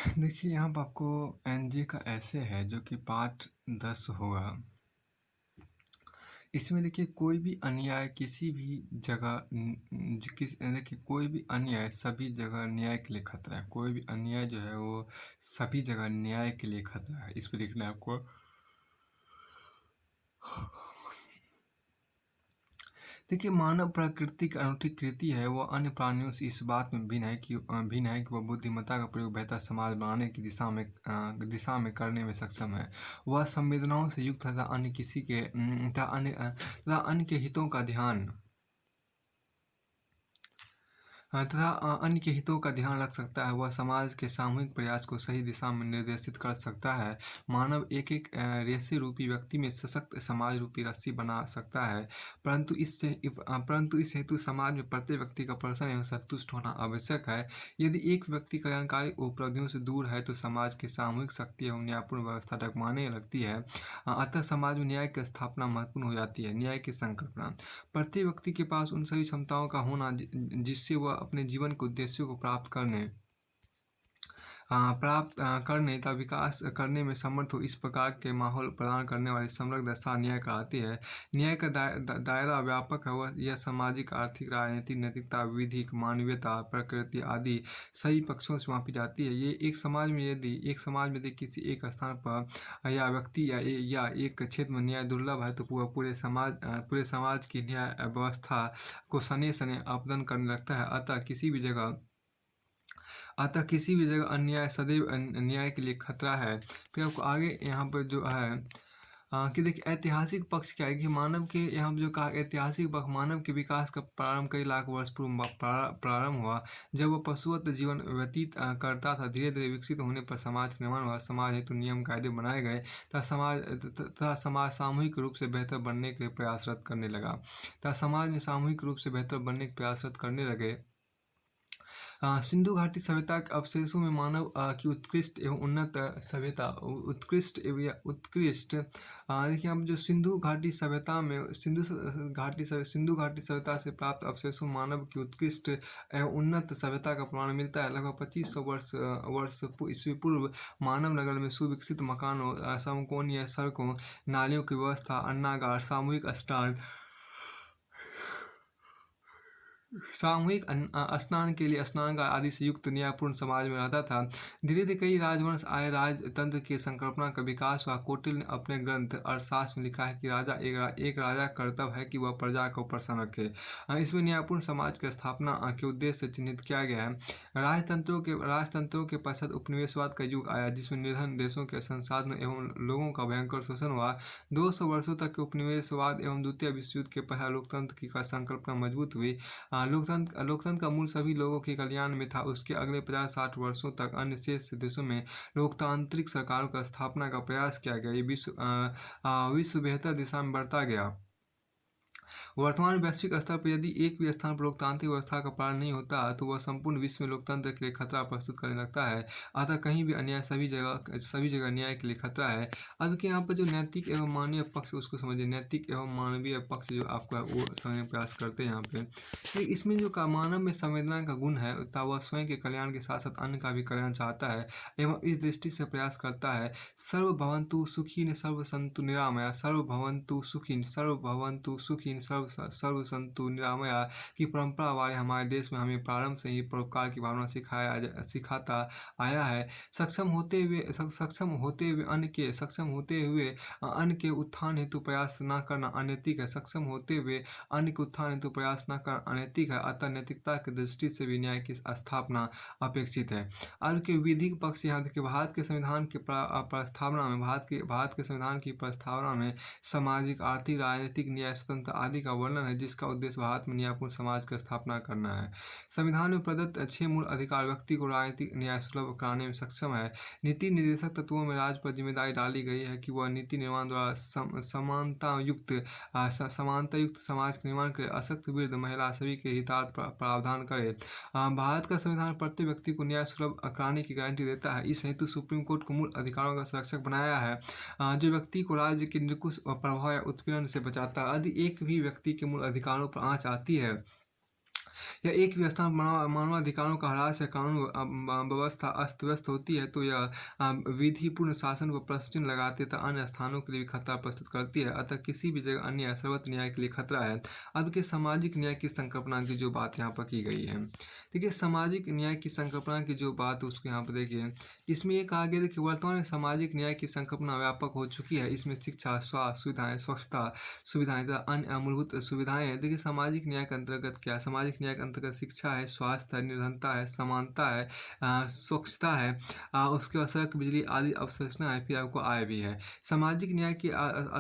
देखिए, यहाँ पे आपको एनजी का ऐसे है जो कि पार्ट 10 होगा। इसमें देखिए कोई भी अन्याय किसी भी जगह देखिए कोई भी अन्याय सभी जगह न्याय के लिए खतरा है। कोई भी अन्याय जो है वो सभी जगह न्याय के लिए खतरा है। इसको देखना है आपको। देखिए, मानव प्रकृति की अनूठी कृति है। वह अन्य प्राणियों से इस बात में भिन्न है कि वह बुद्धिमत्ता का प्रयोग बेहतर समाज बनाने की दिशा में करने में सक्षम है। वह संवेदनाओं से युक्त तथा अन्य के हितों का ध्यान अन्य के हितों का ध्यान रख सकता है। वह समाज के सामूहिक प्रयास को सही दिशा में निर्देशित कर सकता है। मानव एक-एक रेशे रूपी व्यक्ति में सशक्त समाज रूपी रस्सी बना सकता है। परंतु इस हेतु समाज में प्रत्येक व्यक्ति का प्रसन्न एवं संतुष्ट होना आवश्यक है। यदि एक व्यक्ति कल्याणकारी उपलब्धियों से दूर है तो समाज की सामूहिक शक्ति एवं न्यायपूर्ण व्यवस्था डगमगाने लगती है। अतः समाज में न्याय की स्थापना महत्वपूर्ण हो जाती है। न्याय की संकल्पना प्रत्येक व्यक्ति के पास उन सभी क्षमताओं का होना जिससे वह अपने जीवन के उद्देश्यों को प्राप्त करने तथा विकास करने में समर्थ हो। इस प्रकार के माहौल प्रदान करने वाली समग्र दशा न्याय कहलाती है। न्याय का दायरा व्यापक है। यह सामाजिक, आर्थिक, राजनीतिक, नैतिकता, विधिक, मानवीयता, प्रकृति आदि सभी पक्षों से मापी जाती है। ये एक समाज में यदि किसी एक स्थान पर या व्यक्ति या एक क्षेत्र में न्याय दुर्लभ है तो वह पूरे समाज की न्याय व्यवस्था को सने सने अपतन करने लगता है। किसी भी जगह अन्याय सदैव न्याय के लिए खतरा है। फिर आपको आगे यहाँ पर जो है कि देखिए ऐतिहासिक पक्ष क्या है कि मानव के यहाँ जो कहा ऐतिहासिक पक्ष मानव के विकास का प्रारंभ कई लाख वर्ष पूर्व प्रारंभ हुआ। जब वह पशुवत जीवन व्यतीत करता था, धीरे धीरे विकसित होने पर समाज का निर्माण हुआ। समाज हेतु नियम कायदे बनाए गए तथा समाज सामूहिक रूप से बेहतर बनने के प्रयासरत करने लगा तथा समाज में सामूहिक रूप से बेहतर बनने के प्रयासरत करने लगे। सिंधु घाटी सभ्यता के अवशेषों में मानव की उत्कृष्ट एवं उन्नत सभ्यता उत्कृष्ट देखिए हम जो सिंधु घाटी सभ्यता से प्राप्त अवशेषों में मानव की उत्कृष्ट एवं उन्नत सभ्यता का प्रमाण मिलता है। लगभग 2500 वर्ष ईस्वी पूर्व मानव नगर में सुविकसित मकानों, समकोणीय सड़कों, नालियों की व्यवस्था, अन्नागार, सामूहिक स्नान के लिए स्नानगार आदि से युक्त न्यायपूर्ण समाज में रहता था। धीरे धीरे कई राजवंश आए, राजतंत्र की संकल्पना का विकास हुआ। कौटिल्य ने अपने ग्रंथ अर्थशास्त्र में लिखा है कि एक राजा का कर्तव्य है कि वह प्रजा को प्रसन्न रखे। इसमें न्यायपूर्ण समाज की स्थापना के उद्देश्य से चिन्हित किया गया है। राजतंत्रों के पश्चात उपनिवेशवाद का युग आया, जिसमें निर्धन देशों के संसाधन एवं लोगों का भयंकर शोषण हुआ। 200 वर्षों तक के उपनिवेशवाद एवं द्वितीय विश्व युद्ध के पश्चात लोकतंत्र की संकल्पना मजबूत हुई। लोकतंत्र का मूल सभी लोगों के कल्याण में था। उसके अगले 50-60 वर्षों तक अन्य शेष देशों में लोकतांत्रिक सरकारों की स्थापना का प्रयास किया गया। ये विश्व बेहतर दिशा में बढ़ता गया। वर्तमान वैश्विक स्तर पर यदि एक भी स्थान पर लोकतांत्रिक व्यवस्था का पालन नहीं होता तो वह संपूर्ण विश्व में लोकतंत्र के लिए खतरा प्रस्तुत करने लगता है। अतः कहीं भी अन्याय सभी जगह न्याय के लिए खतरा है। अब कि यहाँ पर जो नैतिक एवं मानवीय पक्ष उसको समझिए। नैतिक एवं मानवीय पक्ष जो आपका वो समझने का प्रयास करते हैं यहाँ पे। तो इसमें जो मानव में संवेदना का गुण है तथा वह स्वयं के कल्याण के साथ साथ अन्य का भी कल्याण चाहता है एवं इस दृष्टि से प्रयास करता है। सर्वभवन्तु सुखिन सर्वसन्तु निरामया, सर्वभवन्तु सुखिन सर्वभवन्तु सुखिन सर्वसन्तु निरामया की परंपरा वाले हमारे देश में हमें प्रारंभ से ही परोपकार की भावना सिखाता आया है। सक्षम होते हुए अन्य के उत्थान हेतु प्रयास न करना अनैतिक है। सक्षम होते हुए अन्य के उत्थान हेतु प्रयास न करना अनैतिक है। अतः नैतिकता की दृष्टि से भी न्याय की स्थापना अपेक्षित है। अब के विधिक पक्ष यहाँ देखिए भारत के संविधान के भारत के संविधान की प्रस्तावना में सामाजिक, आर्थिक, राजनीतिक, न्याय, स्वतंत्रता आदि का वर्णन है, जिसका उद्देश्य भारत में न्यायपूर्ण समाज की स्थापना करना है। संविधान में प्रदत्त 6 मूल अधिकार व्यक्ति को राजनीतिक न्याय सुलभ कराने में सक्षम है। नीति निर्देशक तत्वों में राज्य पर जिम्मेदारी डाली गई है कि वह नीति निर्माण द्वारा समानतायुक्त समाज के निर्माण के अशक्त, वृद्ध, महिला सभी के हितार्थ प्रावधान करे। भारत का संविधान प्रत्येक व्यक्ति को न्याय सुलभ कराने की गारंटी देता है। इस हेतु सुप्रीम कोर्ट को मूल अधिकारों का संरक्षक बनाया है, जो व्यक्ति को राज्य के निरंकुश प्रभाव या उत्पीड़न से बचाता है। यदि एक भी व्यक्ति के मूल अधिकारों पर आंच आती है या एक भी स्थान मानवाधिकारों का ह्रास या कानून व्यवस्था अस्त व्यस्त होती है तो यह विधिपूर्ण शासन को प्रश्न लगाते तथा अन्य स्थानों के लिए भी खतरा प्रस्तुत करती है। अतः किसी भी जगह अन्य सर्वत्र न्याय के लिए खतरा है। अब के सामाजिक न्याय की संकल्पना की जो बात यहाँ पर की गई है, देखिए सामाजिक न्याय की संकल्पना की जो बात उसको यहाँ पर देखिए, इसमें ये कहा गया है कि वर्तमान में सामाजिक न्याय की संकल्पना व्यापक हो चुकी है। इसमें शिक्षा, स्वास्थ्य सुविधाएं, स्वच्छता सुविधाएं तथा अन्य मूलभूत सुविधाएं हैं। देखिए सामाजिक न्याय के अंतर्गत क्या है? सामाजिक न्याय के अंतर्गत शिक्षा है, स्वास्थ्य है, निर्धनता है, समानता है, स्वच्छता है, उसके बाद सड़क, बिजली आदि अवसंरचना है, फिर आपको आय भी है। सामाजिक न्याय की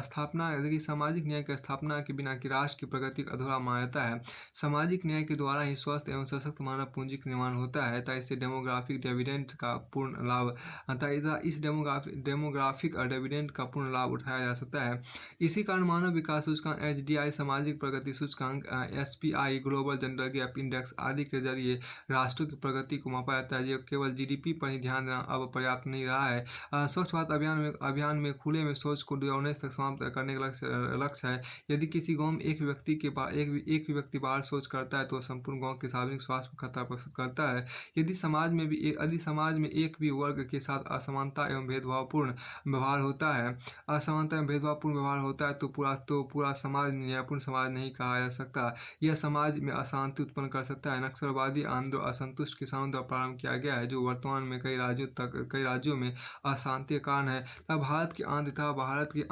स्थापना, देखिए सामाजिक न्याय की स्थापना के बिना कि राष्ट्र की प्रगति का अधूरा मान्यता है। सामाजिक न्याय के द्वारा ही स्वस्थ एवं सशक्त मानव पूंजी का निर्माण होता है तथा इससे डेमोग्राफिक डिविडेंड का पूर्ण लाभ तथा इस डेमोग्राफिक डिविडेंड का पूर्ण लाभ उठाया जा सकता है। इसी कारण मानव विकास सूचकांक, HDI, सामाजिक प्रगति सूचकांक, SPI, global gender gap index आदि के जरिए राष्ट्रों की प्रगति को मापा जाता है। जो केवल GDP पर ही ध्यान देना अब पर्याप्त नहीं रहा है। स्वच्छ भारत अभियान में खुले में शौच को 2019 तक समाप्त करने का लक्ष्य है। यदि किसी गांव में एक भी व्यक्ति बाहर शौच करता है तो संपूर्ण गांव के सार्वजनिक स्वास्थ्य को खतरा प्रस्तुत करता है। यदि समाज में एक भी वर्ग के साथ असमानता एवं भेदभावपूर्ण व्यवहार होता है तो पूरा समाज न्यायपूर्ण समाज नहीं कहा जा सकता। यह समाज में अशांति उत्पन्न कर सकता है। नक्सलवादी आंदोलन असंतुष्ट किसानों द्वारा प्रारंभ किया गया है, जो वर्तमान में कई राज्यों में अशांति का कारण है। भारत की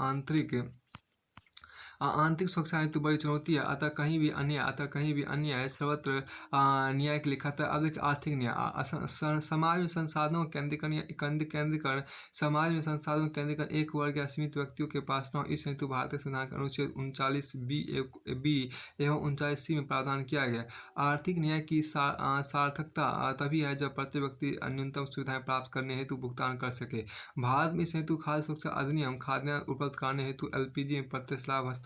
आंतरिक सुरक्षा हेतु बड़ी चुनौती है। अतः कहीं भी अन्याय सर्वत्र न्याय के लिए खतरा। अब देखिए आर्थिक न्याय, समाज में संसाधनों केंद्रीकरण, एक वर्ग या सीमित व्यक्तियों के पास न हो, इस हेतु भारतीय संविधान के अनुच्छेद 39B एवं 39C में प्रावधान किया गया। आर्थिक न्याय की सार्थकता तभी है जब प्रत्येक व्यक्ति न्यूनतम सुविधाएं प्राप्त करने हेतु भुगतान कर सके। भारत में इस हेतु खाद्य सुरक्षा अधिनियम, खाद्यान्न उपलब्ध कराने हेतु LPG में प्रत्यक्ष लाभ हस्तांतरण,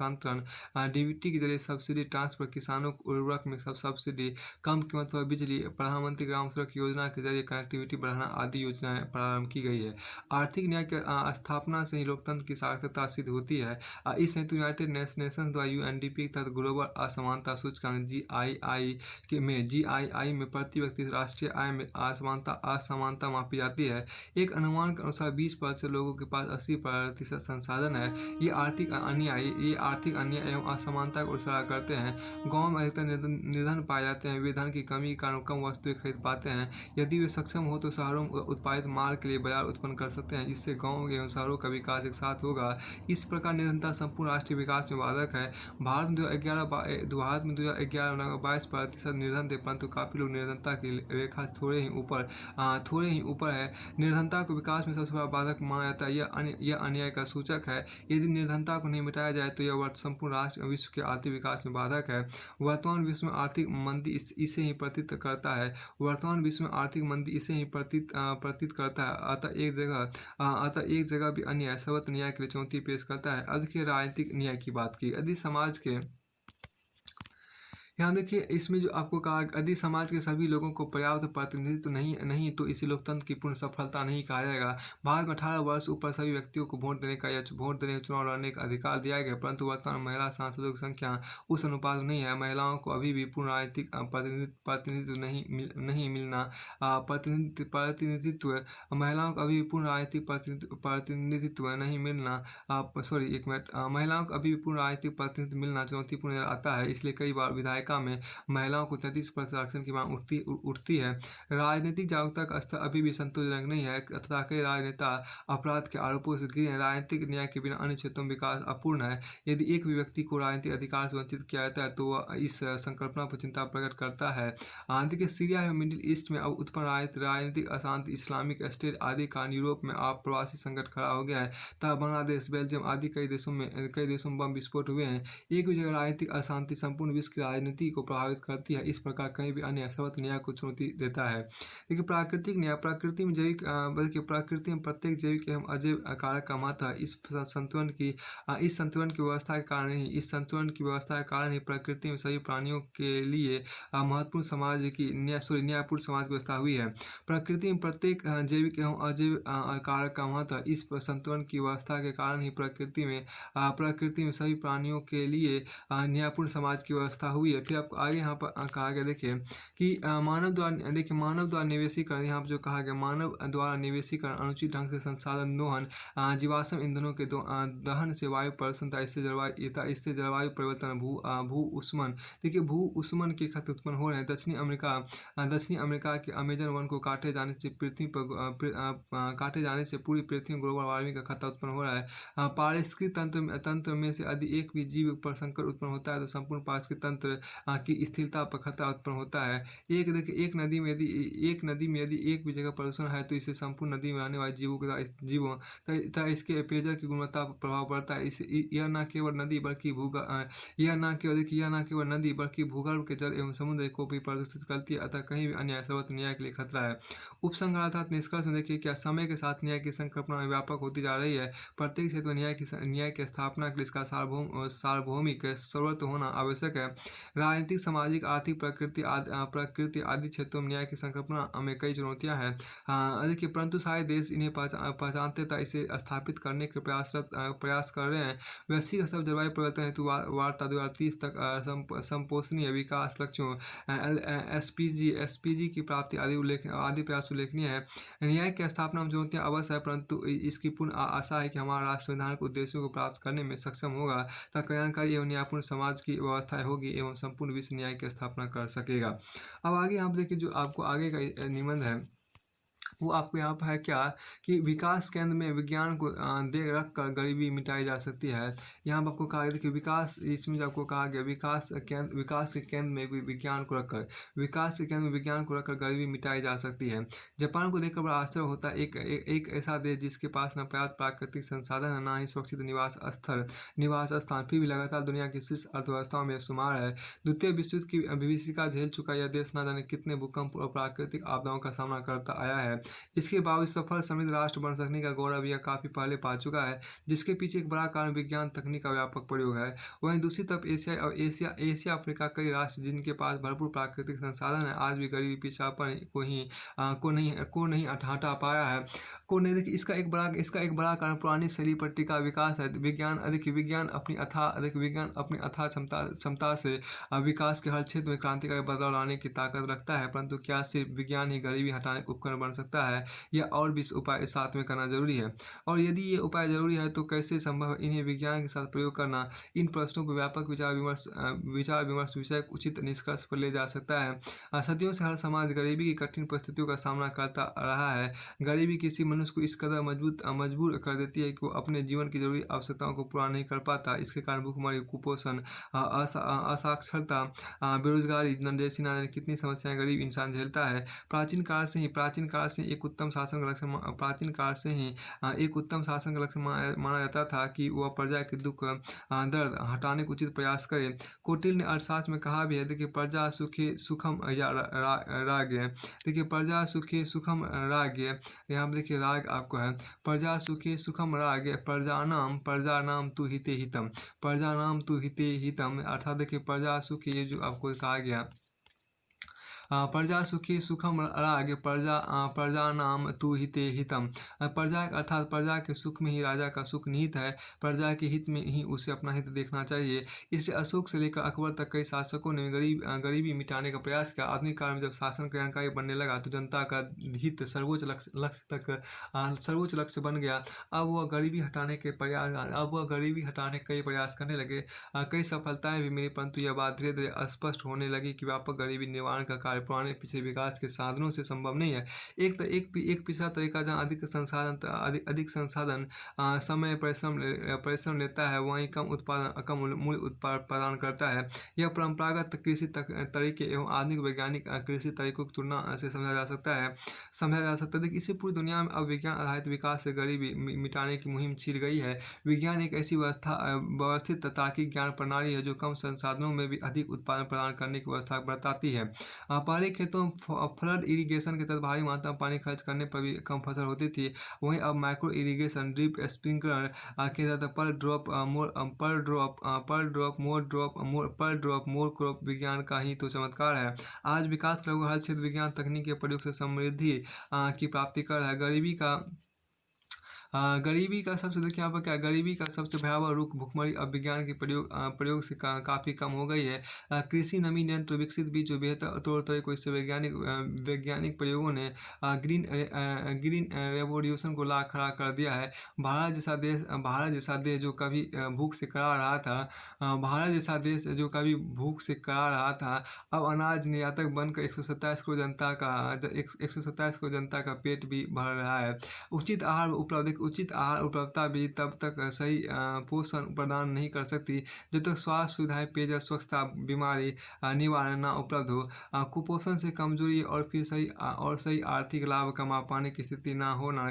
DBT के जरिए सब्सिडी ट्रांसफर, किसानों को उर्वरक में सब्सिडी, कम कीमत पर बिजली, प्रधानमंत्री ग्राम सड़क योजना के जरिए कनेक्टिविटी बढ़ाना आदि योजनाएं प्रारंभ की गई है। आर्थिक न्याय की स्थापना से ही लोकतंत्र की सार्थकता सिद्ध होती है। इस हेतु यूनाइटेड नेशंस द्वारा UNDP तथा ग्लोबल असमानता सूचकांक GII में प्रति व्यक्ति राष्ट्रीय आय में असमानता मापी जाती है। एक अनुमान के अनुसार 20% लोगों के पास 80% संसाधन है। ये आर्थिक अन्याय एवं असमानता को इशारा करते हैं। गांव में अधिकतर निर्धन पाए जाते हैं। वे धन की कमी के कारण कम वस्तुएं खरीद पाते हैं। यदि वे सक्षम हो तो शहरों में उत्पादित माल के लिए बाजार उत्पन्न कर सकते हैं। इससे गाँव एवं शहरों का विकास एक साथ होगा। इस प्रकार निर्धनता संपूर्ण राष्ट्रीय विकास में बाधक है। भारत में 2011-22% निर्धन थे, परंतु काफी लोग निर्धनता की रेखा थोड़े ही ऊपर है। निर्धनता को विकास में सबसे बड़ा बाधक माना जाता है। यह अन्याय का सूचक है। यदि निर्धनता को नहीं मिटाया जाए तो यह संपूर्ण राष्ट्र विश्व के आर्थिक विकास में बाधक है। वर्तमान विश्व में आर्थिक मंदी इसे ही प्रतीत करता है। अतः एक जगह भी अन्याय सर्वत्र न्याय के लिए चुनौती पेश करता है। अब देखिए राजनीतिक न्याय की बात की। यदि समाज के यहाँ देखिए इसमें जो आपको कहा, यदि समाज के सभी लोगों को पर्याप्त प्रतिनिधित्व नहीं तो इसे लोकतंत्र की पूर्ण सफलता नहीं कहा जाएगा। भारत में 18 वर्ष ऊपर सभी व्यक्तियों को वोट देने चुनाव लड़ने का अधिकार दिया गया, परंतु वर्तमान महिला सांसदों की संख्या उस अनुपात में नहीं है। महिलाओं को अभी भी पूर्ण राजनीतिक प्रतिनिधित्व नहीं मिलना। महिलाओं को अभी भी पूर्ण राजनीतिक प्रतिनिधित्व नहीं मिलना। महिलाओं को अभी भी पूर्ण राजनीतिक प्रतिनिधित्व मिलना चुनौतीपूर्ण आता है। इसलिए कई बार विधायिका में महिलाओं को 33% आरक्षण की मांग उठती है। राजनीतिक जागरूकता का स्तर अभी भी संतोषजनक नहीं है तथा कई राजनेता अपराध के आरोपों से घिरे हैं। राजनीतिक न्याय के बिना अन्य क्षेत्रों में विकास अपूर्ण है। यदि एक भी व्यक्ति को राजनीतिक अधिकार से वंचित किया जाता है तो वह इस संकल्पना पर चिंता प्रकट करता है। देखिए सीरिया एवं मिडिल ईस्ट में अब उत्पन्न राजनीतिक अशांति, इस्लामिक स्टेट आदि कारण यूरोप में प्रवासी संकट खड़ा हो गया है तथा बांग्लादेश, बेल्जियम आदि कई देशों में बम विस्फोट हुए हैं। एक भी जगह राजनीतिक अशांति संपूर्ण विश्व की राजनीति को प्रभावित करती है। इस प्रकार कहीं भी अन्य सर्वत्र न्याय को चुनौती देता है। देखिए प्राकृतिक न्याय, प्रकृति में प्रत्येक जैविक एवं अजैव कारक का महत्व है। इस संतुलन की व्यवस्था के कारण ही प्रकृति में सभी प्राणियों के लिए महत्वपूर्ण न्यायपूर्ण समाज व्यवस्था हुई है। प्रकृति में प्रत्येक जैविक एवं अजैव कारक का महत्व है। इस संतुलन की व्यवस्था के कारण ही प्रकृति में सभी प्राणियों के लिए न्यायपूर्ण समाज की व्यवस्था हुई है। फिर आपको आगे यहाँ पर कहा गया देखिए कि मानव द्वारा निवेशीकरण, यहाँ पर जो कहा गया मानव द्वारा निवेशीकरण, अनुचित ढंग से संसाधन दोहन, जीवाश्म ईंधनों के दहन से वायु प्रदूषण तथा इससे जलवायु परिवर्तन, भू उष्मन। देखिए भू उष्मन के खतरे उत्पन्न हो रहे हैं। दक्षिणी अमेरिका के अमेजन वन को काटे जाने से पूरी पृथ्वी में ग्लोबल वार्मिंग का खतरा उत्पन्न हो रहा है। पारिस्थितिक तंत्र में से यदि एक भी जीव पर संकट उत्पन्न होता है तो संपूर्ण पारिस्थितिक तंत्र की स्थिरता पर खतरा उत्पन्न होता है। एक नदी में यदि एक भी जगह प्रदूषण है तो इससे संपूर्ण नदी में रहने वाले जीवों तथा इसके पेयजल की गुणवत्ता पर प्रभाव पड़ता है। यह न केवल नदी बल्कि भूगर्भ के जल एवं समुद्र को भी प्रदूषित करती है। अतः कहीं भी अन्य सर्वत्र न्याय के लिए खतरा है। उपसंहार अर्थात निष्कर्ष में देखिए क्या समय के साथ न्याय की संकल्पना व्यापक होती जा रही है। प्रत्येक क्षेत्र में न्याय की स्थापना के लिए इसका सार्वभौमिक सर्वत्र होना आवश्यक है। राजनीतिक, सामाजिक, आर्थिक, प्रकृति आदि क्षेत्रों में न्याय की संकल्पना में कई चुनौतियां हैं। देखिए परंतु सारे देश इन्हें पहचानते तथा इसे स्थापित करने के प्रयास कर रहे हैं। वैश्विक स्तर जलवायु परिवर्तन हेतु वार्ता 2030 तक संपोषणीय विकास लक्ष्यों SPG की प्राप्ति आदि प्रयास उल्लेखनीय है। न्याय की स्थापना में चुनौतियां अवश्य है, परंतु इसकी पूर्ण आशा है कि हमारा राष्ट्र संवैधानिक उद्देश्यों को प्राप्त करने में सक्षम होगा तथा कल्याणकारी एवं न्यायपूर्ण समाज की व्यवस्था होगी एवं संपूर्ण विश्व न्याय की स्थापना कर सकेगा। अब आगे आप देखिए जो आपको आगे का निबंध है वो आपको यहाँ पर है क्या कि विकास केंद्र में विज्ञान को रख कर गरीबी मिटाई जा सकती है। यहाँ पर आपको कहा गया कि विकास, इसमें आपको कहा गया विकास के केंद्र में विज्ञान को रखकर गरीबी मिटाई जा सकती है। जापान को देखकर बड़ा आश्चर्य होता है। एक ऐसा देश जिसके पास न पर्याप्त प्राकृतिक संसाधन है, न ही सुरक्षित निवास स्थान, फिर भी लगातार दुनिया की शीर्ष अर्थव्यवस्थाओं में शुमार है। द्वितीय विश्व युद्ध की विभीषिका झेल चुका यह देश न जाने कितने भूकंप और प्राकृतिक आपदाओं का सामना करता आया है। इसके बावजूद सफल समृद्ध राष्ट्र बन सकने का गौरव यह काफी पहले पा चुका है, जिसके पीछे एक बड़ा कारण विज्ञान तकनीक का व्यापक प्रयोग है। वहीं दूसरी तरफ एशिया अफ्रीका कई राष्ट्र जिनके पास भरपूर प्राकृतिक संसाधन है, आज भी गरीबी पिछड़ापन को नहीं हटा पाया है। देखिए इसका एक बड़ा कारण पुरानी शैली पर टिका विकास है। विज्ञान अपनी अथाह क्षमता से विकास के हर क्षेत्र में क्रांतिकारी बदलाव लाने की ताकत रखता है, परंतु क्या सिर्फ विज्ञान ही गरीबी हटाने का उपकरण बन सकता है या और भी उपाय साथ में करना जरूरी है? और यदि ये उपाय जरूरी है तो कैसे संभव है इन्हें विज्ञान के साथ प्रयोग करना? इन प्रश्नों पर व्यापक विचार विमर्श विषय उचित निष्कर्ष पर ले जा सकता है। सदियों से हर समाज गरीबी की कठिन परिस्थितियों का सामना करता रहा है। गरीबी किसी मनुष्य को इस कदर मजबूर कर देती है कि वो अपने जीवन की जरूरी आवश्यकताओं को पूरा नहीं कर पाता। इसके कारण भूखमरी, कुपोषण, असाक्षरता, बेरोजगारी जैसी न जाने कितनी समस्याएं गरीब इंसान झेलता है। प्राचीन काल से ही एक उत्तम शासन का लक्ष्य माना जाता था कि वह प्रजा के दुख दर्द हटाने का उचित प्रयास करे। कौटिल्य ने अर्थशास्त्र में कहा भी है, देखिए प्रजा सुखे सुखम राज्ञ। देखिए प्रजा सुखे सुखम राज्ञ, यहाँ पर देखिए राग आपको है, प्रजा सुखे सुखम राज्ञ प्रजानाम तु हिते हितम, अर्थात देखिए प्रजा सुखी, ये जो आपको कहा गया प्रजा सुखी सुखम राज्ञ प्रजा नाम तु हिते हितम। प्रजा अर्थात प्रजा के सुख में ही राजा का सुख निहित है, प्रजा के हित में ही उसे अपना हित देखना चाहिए। इससे अशोक से लेकर अकबर तक कई शासकों ने गरीबी मिटाने का प्रयास किया। आधुनिक काल में जब शासन कल्याणकारी बनने लगा तो जनता का हित सर्वोच्च लक्ष्य बन गया। अब वह गरीबी हटाने के कई प्रयास करने लगे। कई सफलताएं भी मिली, परंतु यह बात धीरे धीरे स्पष्ट होने लगी कि व्यापक गरीबी निवारण का कार्य पुराने पिछले विकास के साधनों से संभव नहीं है। एक पिछला तरीका जहाँ अधिक संसाधन समय परिश्रम लेता है, वहीं कम मूल्य उत्पाद प्रदान करता है। यह परंपरागत कृषि तरीके एवं आधुनिक वैज्ञानिक कृषि तरीकों की तुलना से समझा जा सकता है। देखिए इसे पूरी दुनिया में अब विज्ञान आधारित विकास से गरीबी मिटाने की मुहिम छिड़ गई है। विज्ञान एक ऐसी व्यवस्थित तार्किक ज्ञान प्रणाली है जो कम संसाधनों में भी अधिक उत्पादन प्रदान करने की व्यवस्था बताती है। पहले खेतों फ्लड इरिगेशन के तहत भारी मात्रा में पानी खर्च करने पर भी कम फसल होती थी, वहीं अब माइक्रो इरिगेशन, ड्रिप स्प्रिंकलर के तहत पर ड्रॉप मोर क्रॉप विज्ञान का ही तो चमत्कार है। आज विकास का हर क्षेत्र विज्ञान तकनीक के प्रयोग से समृद्धि की प्राप्ति कर रहा है। गरीबी का सबसे देखिए यहाँ पर क्या गरीबी का सबसे भयावह रूप भुखमरी अब विज्ञान के प्रयोग से काफ़ी कम हो गई है। कृषि नमी यंत्र विकसित बीज और बेहतर तौर तरीकों इससे वैज्ञानिक प्रयोगों ने ग्रीन रेवोल्यूशन को ला खड़ा कर दिया है। भारत जैसा देश जो कभी भूख से करा रहा था भारत जैसा देश जो कभी भूख से करा रहा था, अब अनाज निर्यातक बनकर 127 करोड़ जनता का पेट भी भर रहा है। उचित आहार उपलब्धता भी तब तक सही पोषण प्रदान नहीं कर सकती जब तक स्वास्थ्य सुविधाएं, पेयजल, स्वच्छता, बीमारी निवारण न उपलब्ध हो। कुपोषण से कमजोरी और फिर सही आर्थिक लाभ कमा पाने की स्थिति न होना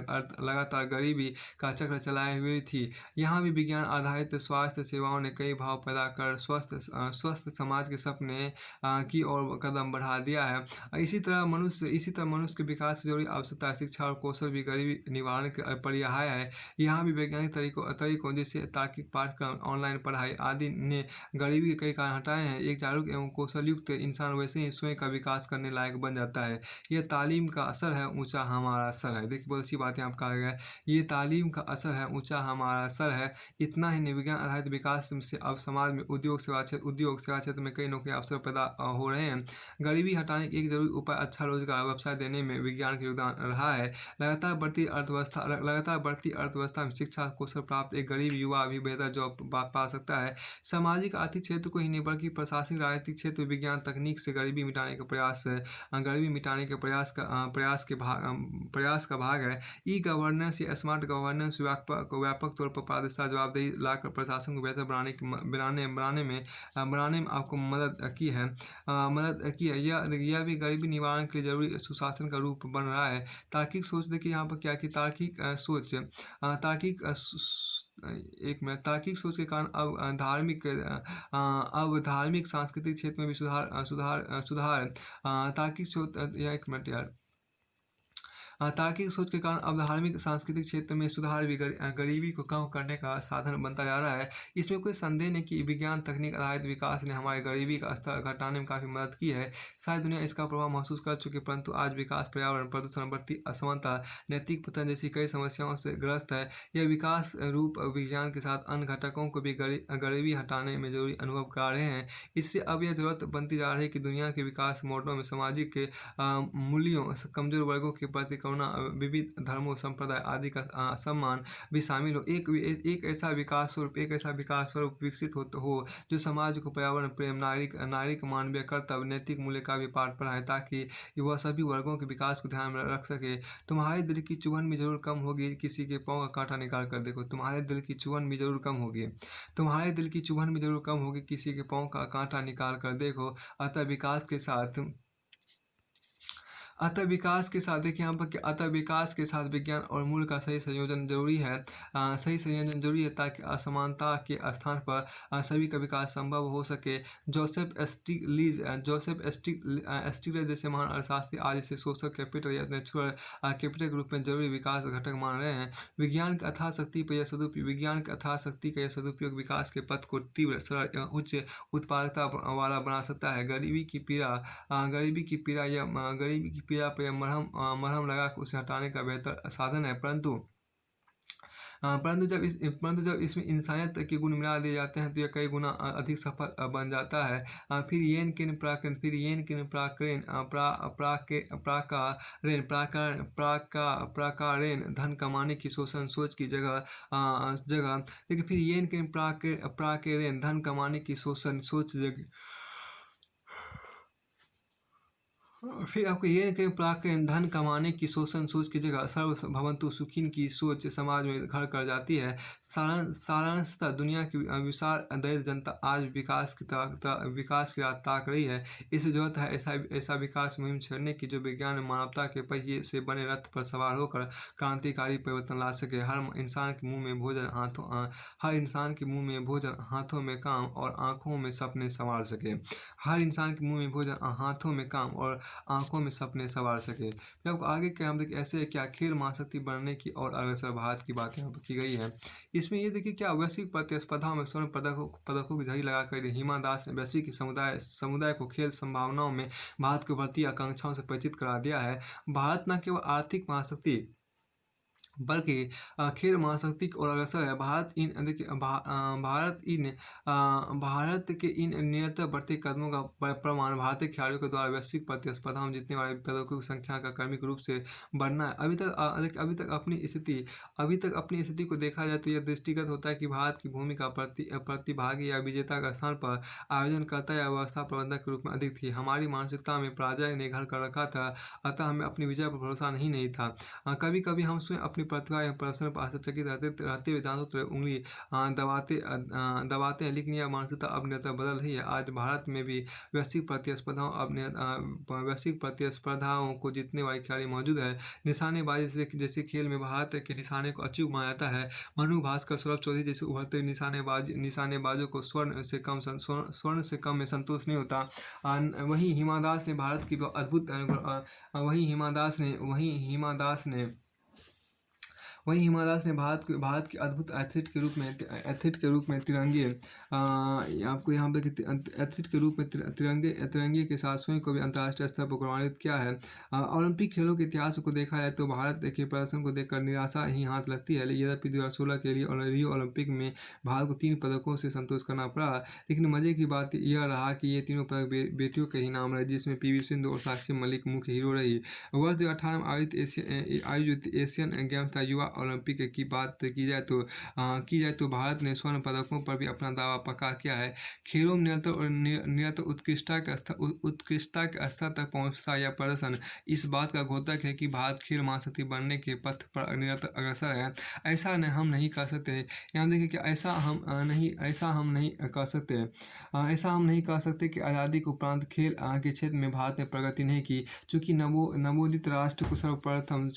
लगातार गरीबी का चक्र चलाए हुए थी। यहाँ भी विज्ञान आधारित स्वास्थ्य सेवाओं ने कई भाव पैदा कर स्वस्थ समाज के सपने की ओर कदम बढ़ा दिया है। इसी तरह मनुष्य के विकास से जुड़ी आवश्यकता, शिक्षा और कौशल भी गरीबी निवारण के पर्याय है। यहाँ भी वैज्ञानिक तरीकों जैसे तार्किक पाठ्यक्रम, ऑनलाइन पढ़ाई आदि ने गरीबी के कई कारण हटाए हैं। एक जागरूक एवं कौशल युक्त इंसान वैसे ही स्वयं का विकास करने लायक बन जाता है। यह तालीम का असर है, ऊंचा हमारा असर है। देखिए बहुत अच्छी बात यहाँ कहा गया है, ये तालीम का असर है, ऊंचा हमारा असर है। इतना ही नहीं, विज्ञान आधारित विकास से अब समाज में उद्योग सेवा क्षेत्र में कई नौकरी अवसर पैदा हो रहे हैं। गरीबी हटाने के एक जरूरी उपाय अच्छा रोजगार व्यवसाय देने में विज्ञान का योगदान रहा है। लगातार बढ़ती अर्थव्यवस्था में शिक्षा कौशल प्राप्त एक गरीब युवा भी बेहतर जॉब पा सकता है। सामाजिक आर्थिक क्षेत्र को ही नहीं बल्कि प्रशासनिक राजनीतिक क्षेत्र विज्ञान तकनीक से गरीबी मिटाने का प्रयास का भाग है। ई गवर्नेंस या स्मार्ट गवर्नेंस व्यापक तौर पर पारदर्शिता, जवाबदेही लाकर प्रशासन को बेहतर बनाने में आपको मदद की है। यह भी गरीबी निवारण के लिए जरूरी सुशासन का रूप बन रहा है। तार्किक सोच, देखिए यहाँ पर क्या कि तार्किक सोच के कारण अब धार्मिक सांस्कृतिक क्षेत्र में भी सुधार तार्किक सोच या एक मिनट यार तार्किक सोच के कारण अब धार्मिक सांस्कृतिक क्षेत्र में सुधार भी गरीबी को कम करने का साधन बनता जा रहा है। इसमें कोई संदेह नहीं कि विज्ञान तकनीक आधारित विकास ने हमारे गरीबी का स्तर घटाने में काफ़ी मदद की है। सारी दुनिया इसका प्रभाव महसूस कर चुकी, परंतु आज विकास, पर्यावरण प्रदूषण, बढ़ती असमानता, नैतिक पतन जैसी कई समस्याओं से ग्रस्त है। यह विकास रूप विज्ञान के साथ अन्य घटकों को भी गरीबी हटाने में जरूरी अनुभव करा रहे हैं। इससे अब यह जरूरत बनती जा रही है कि दुनिया के विकास मॉडलों में सामाजिक के मूल्यों, कमजोर वर्गों के प्रति विविध धर्मों, संप्रदाय आदि का सम्मान भी शामिल हो। एक ऐसा विकास स्वरूप विकसित हो जो समाज को पर्यावरण प्रेम, नागरिक मानवीय कर्तव्य, नैतिक मूल्य का भी पाठ पढ़ाए, ताकि वह सभी वर्गों के विकास को ध्यान में रख सके। तुम्हारे दिल की चुभन भी जरूर कम होगी, किसी के पाँव का कांटा निकाल कर देखो। तुम्हारे दिल की चुभन भी जरूर कम होगी, किसी के पाँव का कांटा निकाल कर देखो। अतः विकास देखिए यहाँ पर अतः विकास के साथ विज्ञान और मूल्य का सही संयोजन जरूरी है। ताकि असमानता के स्थान पर सभी का विकास संभव हो सके। जोसेफ स्टिग्लिट्ज़ जैसे महान अर्थशास्त्री आज इसे सोशल कैपिटल या नेचुरल कैपिटल के रूप में जरूरी विकास घटक मान रहे हैं। विज्ञान की अथाह शक्ति का यह सदुपयोग विकास के पथ को तीव्र, सरल एवं उच्च उत्पादकता वाला बना सकता है। गरीबी की पीड़ा पर मरहम लगाकर उसे हटाने का बेहतर साधन है। परंतु जब इसमें इंसानियत के गुण मिला दिए जाते हैं तो यह कई गुना अधिक सफल बन जाता है। फिर येन किन प्राकारेन धन कमाने की शोषण सोच की जगह लेकिन फिर येन किन प्राकेरेन धन कमाने की शोषण सोच फिर आपको ये कि प्राकृतिक धन कमाने की शोषण सोच की जगह सर्व भवन्तु सुखिन की सोच समाज में घर कर जाती है। सारांशतः दुनिया की विशाल दरिद्र जनता आज विकास की राह ताक रही है। इसे जरूरत है ऐसा विकास मुहिम छेड़ने की जो विज्ञान में मानवता के पहिए से बने रथ पर सवार होकर क्रांतिकारी परिवर्तन ला सके। हर इंसान के मुंह में भोजन, हाथों में काम और आँखों में सपने संवार सके। फिर आपको आगे क्या हम देखिए ऐसे क्या खेल महाशक्ति बनने की और अग्रसर भारत की बात यहाँ पर की गई है। इसमें ये देखिए क्या वैश्विक प्रतिस्पर्धा में स्वर्ण पदकों की झड़ी लगाकर हिमा दास ने वैश्विक समुदाय को खेल संभावनाओं में भारत को बढ़ती आकांक्षाओं से परिचित करा दिया है। भारत न केवल आर्थिक महाशक्ति बल्कि खेल महाशक्ति की ओर अग्रसर है। भारत के इन निरंतर बढ़ते कदमों का प्रमाण भारतीय खिलाड़ियों के द्वारा वैश्विक प्रतिस्पर्धा में जीतने वाले पदकों की संख्या का क्रमिक रूप से बढ़ना है। अभी तक अपनी स्थिति को देखा जाए तो यह दृष्टिगत होता है कि भारत की भूमिका प्रतिभागी या विजेता का स्थान पर आयोजनकर्ता या व्यवस्था प्रबंधक के रूप में अधिक थी। हमारी मानसिकता में पराजय ने घर कर रखा था, अतः हमें अपनी विजय पर भरोसा नहीं था। कभी कभी हम स्वयं अपनी प्रतिभा या प्रदर्शन पर आश्चर्यचकित रहते हुए दांतों पर उंगली दबाते हैं, लेकिन यह मानसिकता अब निरंतर बदल रही है। आज भारत में भी वैश्विक प्रतिस्पर्धाओं को जीतने वाले खिलाड़ी मौजूद है। निशानेबाजी जैसे खेल में भारत के निशाने को अचूक माना जाता है। मनु भास्कर, सौरभ चौधरी जैसे उभरते हुए निशानेबाजों को स्वर्ण से कम में संतोष नहीं होता। वहीं हिमा दास ने भारत की अद्भुत वहीं हिमा दास ने भारत के अद्भुत एथलीट के रूप में तिरंगे आपको यहाँ पे एथलीट के रूप में तिरंगे के साथ स्वयं को भी अंतर्राष्ट्रीय स्तर पर गौरवान्वित किया है। ओलंपिक खेलों के इतिहास को देखा जाए तो भारत के प्रदर्शन को देखकर निराशा ही हाथ लगती है। यद्यपि 2016 के लिए रियो ओलंपिक में भारत को 3 पदकों से संतोष करना पड़ा, लेकिन मजे की बात यह रहा कि ये तीनों पदक बेटियों के ही नाम रहे, जिसमें पीवी सिंधु और साक्षी मलिक मुख्य हीरो रही। वर्ष 2018 में आयोजित एशियन गेम्स का युवा ओलंपिक की बात की जाए तो भारत ने स्वर्ण पदकों पर भी अपना दावा पक्का किया है। खेलों में निरंतर उत्कृष्टता के स्तर तक पहुंचता यह प्रदर्शन इस बात का द्योतक है कि भारत खेल महाशक्ति बनने के पथ पर निरंतर अग्रसर है। ऐसा हम नहीं कर सकते। यहाँ देखिए कि ऐसा हम नहीं कर सकते कि आज़ादी के उपरांत खेल के क्षेत्र में भारत ने प्रगति नहीं की। चूँकि नवोदित राष्ट्र को सर्वप्रथम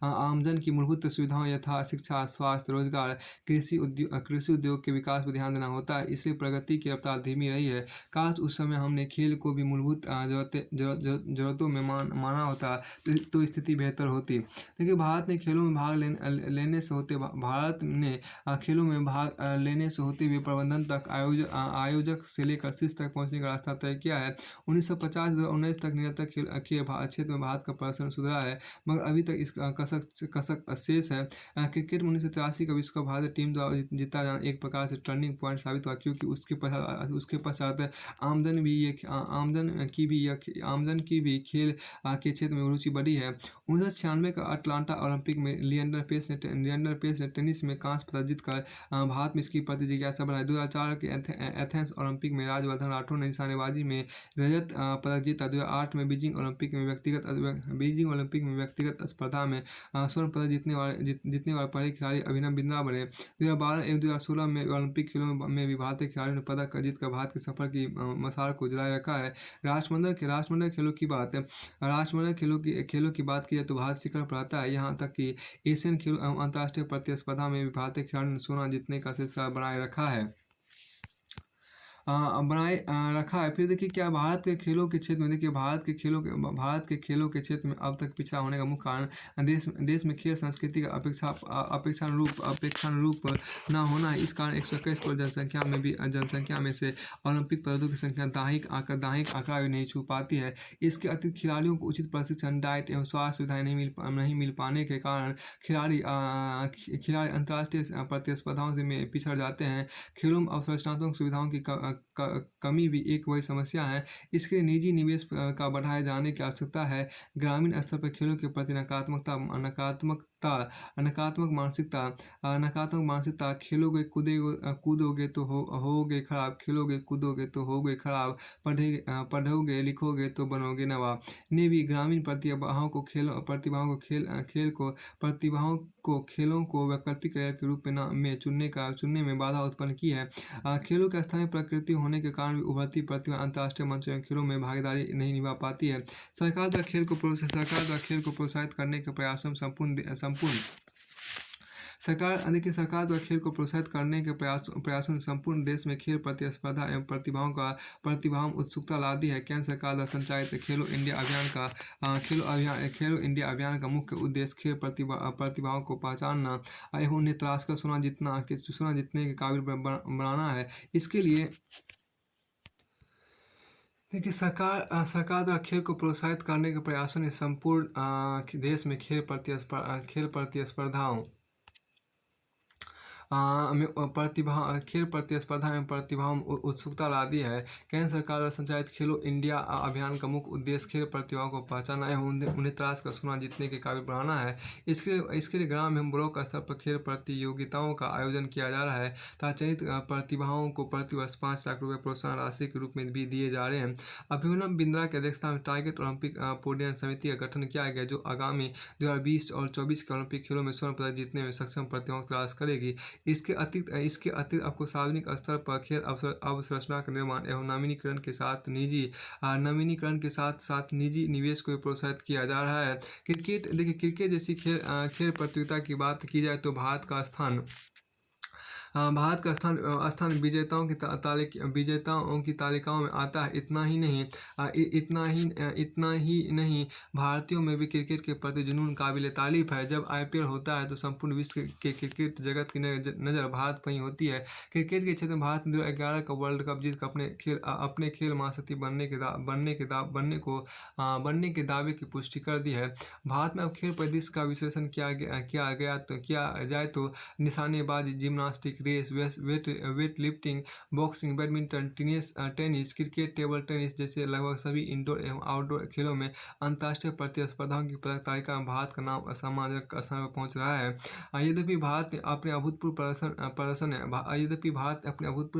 आमजन की मूलभूत सुविधाओं यथा शिक्षा, स्वास्थ्य, रोजगार, कृषि उद्योग के विकास पर ध्यान देना होता है, इसलिए प्रगति की रफ्तार धीमी रही है। काश उस समय हमने खेल को भी मूलभूत जरूरतों में माना होता तो स्थिति बेहतर होती। देखिए, भारत ने खेलों में भाग लेने से होते हुए प्रबंधन तक, आयोजक से लेकर शीर्ष तक पहुंचने का रास्ता तय किया है। 1950-19 तक निरंतर खेल क्षेत्र में भारत का प्रदर्शन सुधरा है, मगर अभी तक इसका कसक शेष है। क्रिकेट में 1983 का विश्व कप भारतीय टीम द्वारा जीता जाना एक प्रकार से टर्निंग पॉइंट साबित हुआ, क्योंकि उसके पश्चात आमदन की भी खेल के क्षेत्र में रुचि बढ़ी है। 1996 का अटलांटा ओलंपिक में लिएंडर पेस ने टेनिस में कांस्य पदक जीतकर भारत में इसकी प्रति जिज्ञासा बढ़ाई। 2004 के एथेंस ओलंपिक में राजवर्धन राठौर ने निशानेबाजी में रजत पदक जीता। 2008 में बीजिंग ओलंपिक में व्यक्तिगत स्पर्धा में स्वर्ण पदक जीतने वाले पहले खिलाड़ी अभिनव बिंद्रा बने। 2012 एवं 2016 में ओलंपिक खेलों में भी भारतीय खिलाड़ियों ने पदक जीतकर भारत के सफर की मशाल को जलाए रखा है। राष्ट्रमंडल खेलों की बात की जाए तो भारत शिखर पर आता है। यहाँ तक कि एशियन खेल एवं अंतर्राष्ट्रीय प्रतिस्पर्धा में भी भारतीय खिलाड़ियों ने सोना जीतने का सिलसिला बनाए रखा है। फिर देखिए क्या भारत के खेलों के क्षेत्र में, देखिए भारत के खेलों के क्षेत्र में अब तक पिछड़ा होने का मुख्य कारण देश में खेल संस्कृति का अपेक्षानुरूप न होना है। इस कारण 121 करोड़ जनसंख्या में से ओलंपिक पदकों की संख्या दाहिक आंकड़ा भी नहीं छू पाती है। इसके अतिरिक्त खिलाड़ियों को उचित प्रशिक्षण, डाइट एवं स्वास्थ्य सुविधाएं नहीं मिल पाने के कारण खिलाड़ी अंतर्राष्ट्रीय प्रतिस्पर्धाओं से पिछड़ जाते हैं। खेलों में अवसरणात्मक सुविधाओं की कमी भी एक बड़ी समस्या है। इसके लिए निजी निवेश का बढ़ाए जाने की आवश्यकता है। ग्रामीण स्तर पर खेलों के प्रति नकारात्मक मानसिकता, खेलोगे कूदोगे तो होगे खराब, पढ़ोगे लिखोगे तो बनोगे नवाब ने भी ग्रामीण प्रतिभाओं को खेलों को वैकल्पिक कैरियर के रूप में चुनने में बाधा उत्पन्न की है। खेलों के स्थानीय प्रकृति होने के कारण भी उभरती प्रतिभा अंतर्राष्ट्रीय मंचों खेलों में भागीदारी नहीं निभा पाती है। सरकार द्वारा खेल को प्रोत्साहित करने के प्रयासों में संपूर्ण देश में खेल प्रतिस्पर्धा एवं प्रतिभाओं में उत्सुकता ला दी है। केंद्र सरकार द्वारा संचालित खेलो इंडिया अभियान का मुख्य उद्देश्य खेल प्रतिभाओं को पहचानना एवं उन्हें तलाश कर सोना जीतने के काबिल बनाना है। इसके लिए देखिए सरकार द्वारा खेल को प्रोत्साहित करने के प्रयासों ने संपूर्ण देश में खेल प्रतिस्पर्धाओं में खेल प्रतिस्पर्धा में प्रतिभाओं में उत्सुकता ला दी है। केंद्र सरकार द्वारा संचालित खेलो इंडिया अभियान का मुख्य उद्देश्य खेल प्रतिभाओं को पहचानना एवं उन्हें तलाश कर सुना जीतने के काबिल बनाना है। इसके लिए ग्राम एवं ब्लॉक स्तर पर खेल प्रतियोगिताओं का आयोजन किया जा रहा है तथा चयनित प्रतिभाओं को प्रतिवर्ष 5 लाख रुपये प्रोत्साहन राशि के रूप में भी दिए जा रहे हैं। अभिनव बिंद्रा की अध्यक्षता में टारगेट ओलंपिक पोडियम समिति का गठन किया गया जो आगामी 2020 और 24 के ओलंपिक खेलों में स्वर्ण पदक जीतने में सक्षम प्रतिभाओं की तलाश करेगी। इसके अतिरिक्त आपको सार्वजनिक स्तर पर खेल अवसंरचना का निर्माण एवं नवीनीकरण के साथ साथ निजी निवेश को भी प्रोत्साहित किया जा रहा है। क्रिकेट जैसी खेल प्रतियोगिता की बात की जाए तो भारत का स्थान विजेताओं की तालिकाओं में आता है। इतना ही नहीं भारतीयों में भी क्रिकेट के प्रति जुनून काबिल तारीफ है। जब आईपीएल होता है तो संपूर्ण विश्व के क्रिकेट जगत की नज़र भारत पर ही होती है। क्रिकेट के क्षेत्र में भारत ने 2011 का वर्ल्ड कप जीत अपने खेल महाशक्ति बनने के दावे की पुष्टि कर दी है। भारत में अब खेल परिदृश्य का विश्लेषण किया जाए तो निशानेबाजी, gymnastic, race, weight lifting, boxing, badminton, tennis, cricket, table tennis जैसे लगभग सभी इंडोर एवं आउटडोर खेलों में अंतर्राष्ट्रीय प्रतिस्पर्धाओं की पदक तालिका में भारत का नाम सम्मानजनक स्थान पर पहुंच रहा है। यद्यपि भारत अपने अभूतपूर्व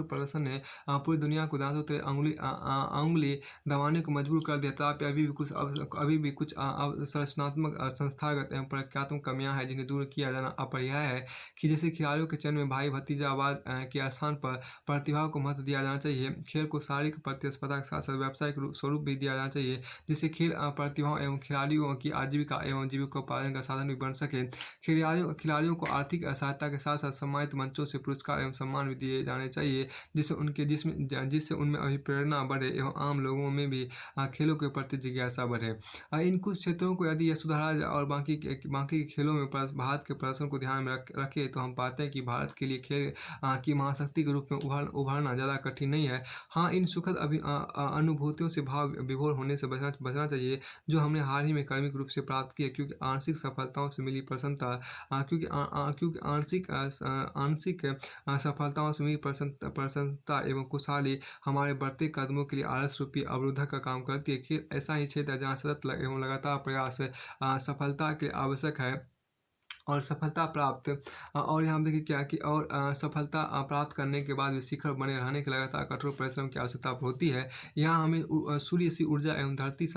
प्रदर्शन ने पूरी दुनिया को दांतों से अंगुली दबाने को मजबूर कर दिया, तथापि अभी भी कुछ संरचनात्मक, संस्थागत एवं प्रक्रियात्मक कमियां हैं जिन्हें दूर किया जाना अपरिहार्य है। कि जैसे खिलाड़ियों के चयन में भाई भतीजावाद के स्थान पर प्रतिभा को महत्व दिया जाना चाहिए। खेल को शारीरिक प्रतिस्पर्धा के साथ साथ व्यावसायिक स्वरूप भी दिया जाना चाहिए जिससे खेल प्रतिभाओं एवं खिलाड़ियों की आजीविका एवं जीविकोपार्जन का साधन भी बन सके। खिलाड़ियों को आर्थिक सहायता के साथ साथ सम्मानित मंचों से पुरस्कार एवं सम्मान भी दिए जाने चाहिए जिससे उनमें अभिप्रेरणा बढ़े एवं आम लोगों में भी खेलों के प्रति जिज्ञासा बढ़े। इन कुछ क्षेत्रों को यदि सुधारा जाए और बाकी के खेलों में भारत के प्रदर्शन को ध्यान में रखे तो हम पाते हैं कि भारत के लिए खेल की महाशक्ति के रूप में उभरना ज़्यादा कठिन नहीं है। हाँ, इन सुखद अनुभूतियों से भाव विभोर होने से बचना चाहिए जो हमने हाल ही में कर्मिक रूप से प्राप्त की है, क्योंकि आंशिक सफलताओं से मिली प्रसन्नता आंशिक सफलताओं से मिली प्रसन्नता एवं खुशहाली हमारे बढ़ते कदमों के लिए आलस रूपी अवरोधक का काम करती है। खेल ऐसा ही क्षेत्र है जहाँ सतत एवं लगातार प्रयास सफलता के आवश्यक है और सफलता प्राप्त करने के बाद भी शिखर बने रहने के लगातार कठोर परिश्रम की आवश्यकता होती है। यहाँ हमें सूर्य सी ऊर्जा एवं धरती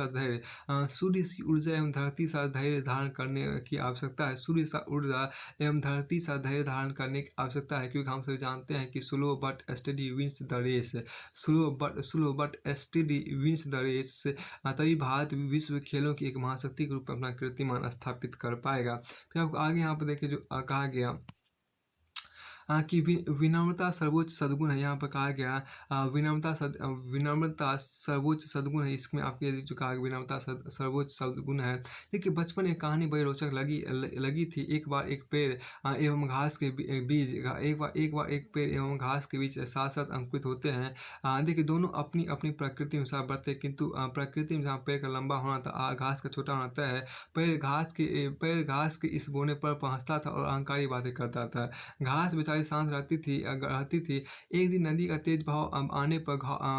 सा धैर्य धारण करने की आवश्यकता है। सूर्य सा ऊर्जा एवं धरती सा धैर्य धारण करने की आवश्यकता है, क्योंकि हम सभी जानते हैं कि slow but steady wins the race. तभी भारत विश्व खेलों की एक महाशक्ति के रूप में अपना कीर्तिमान स्थापित कर पाएगा। फिर आपको आगे यहाँ पर देखिए जो कहा गया कि विनम्रता सर्वोच्च सद्गुण है। यहाँ पर कहा गया विनम्रता सर्वोच्च सद्गुण है। इसमें आपके जो कहा विनम्रता सर्वोच्च सद्गुण है। देखिए बचपन में कहानी बड़ी रोचक लगी थी। एक बार एक पेड़ एवं घास के बीच साथ साथ अंकुरित होते हैं। देखिए दोनों अपनी अपनी प्रकृति अनुसार बढ़ते, किंतु प्रकृति में जहाँ पेड़ का लंबा होना था घास का छोटा होना तय है। पेड़ घास के इस बोने पर पहुँचता था और अहंकारी बातें करता था। घास शांत रहती थी। एक दिन नदी का तेज बहाव आने पर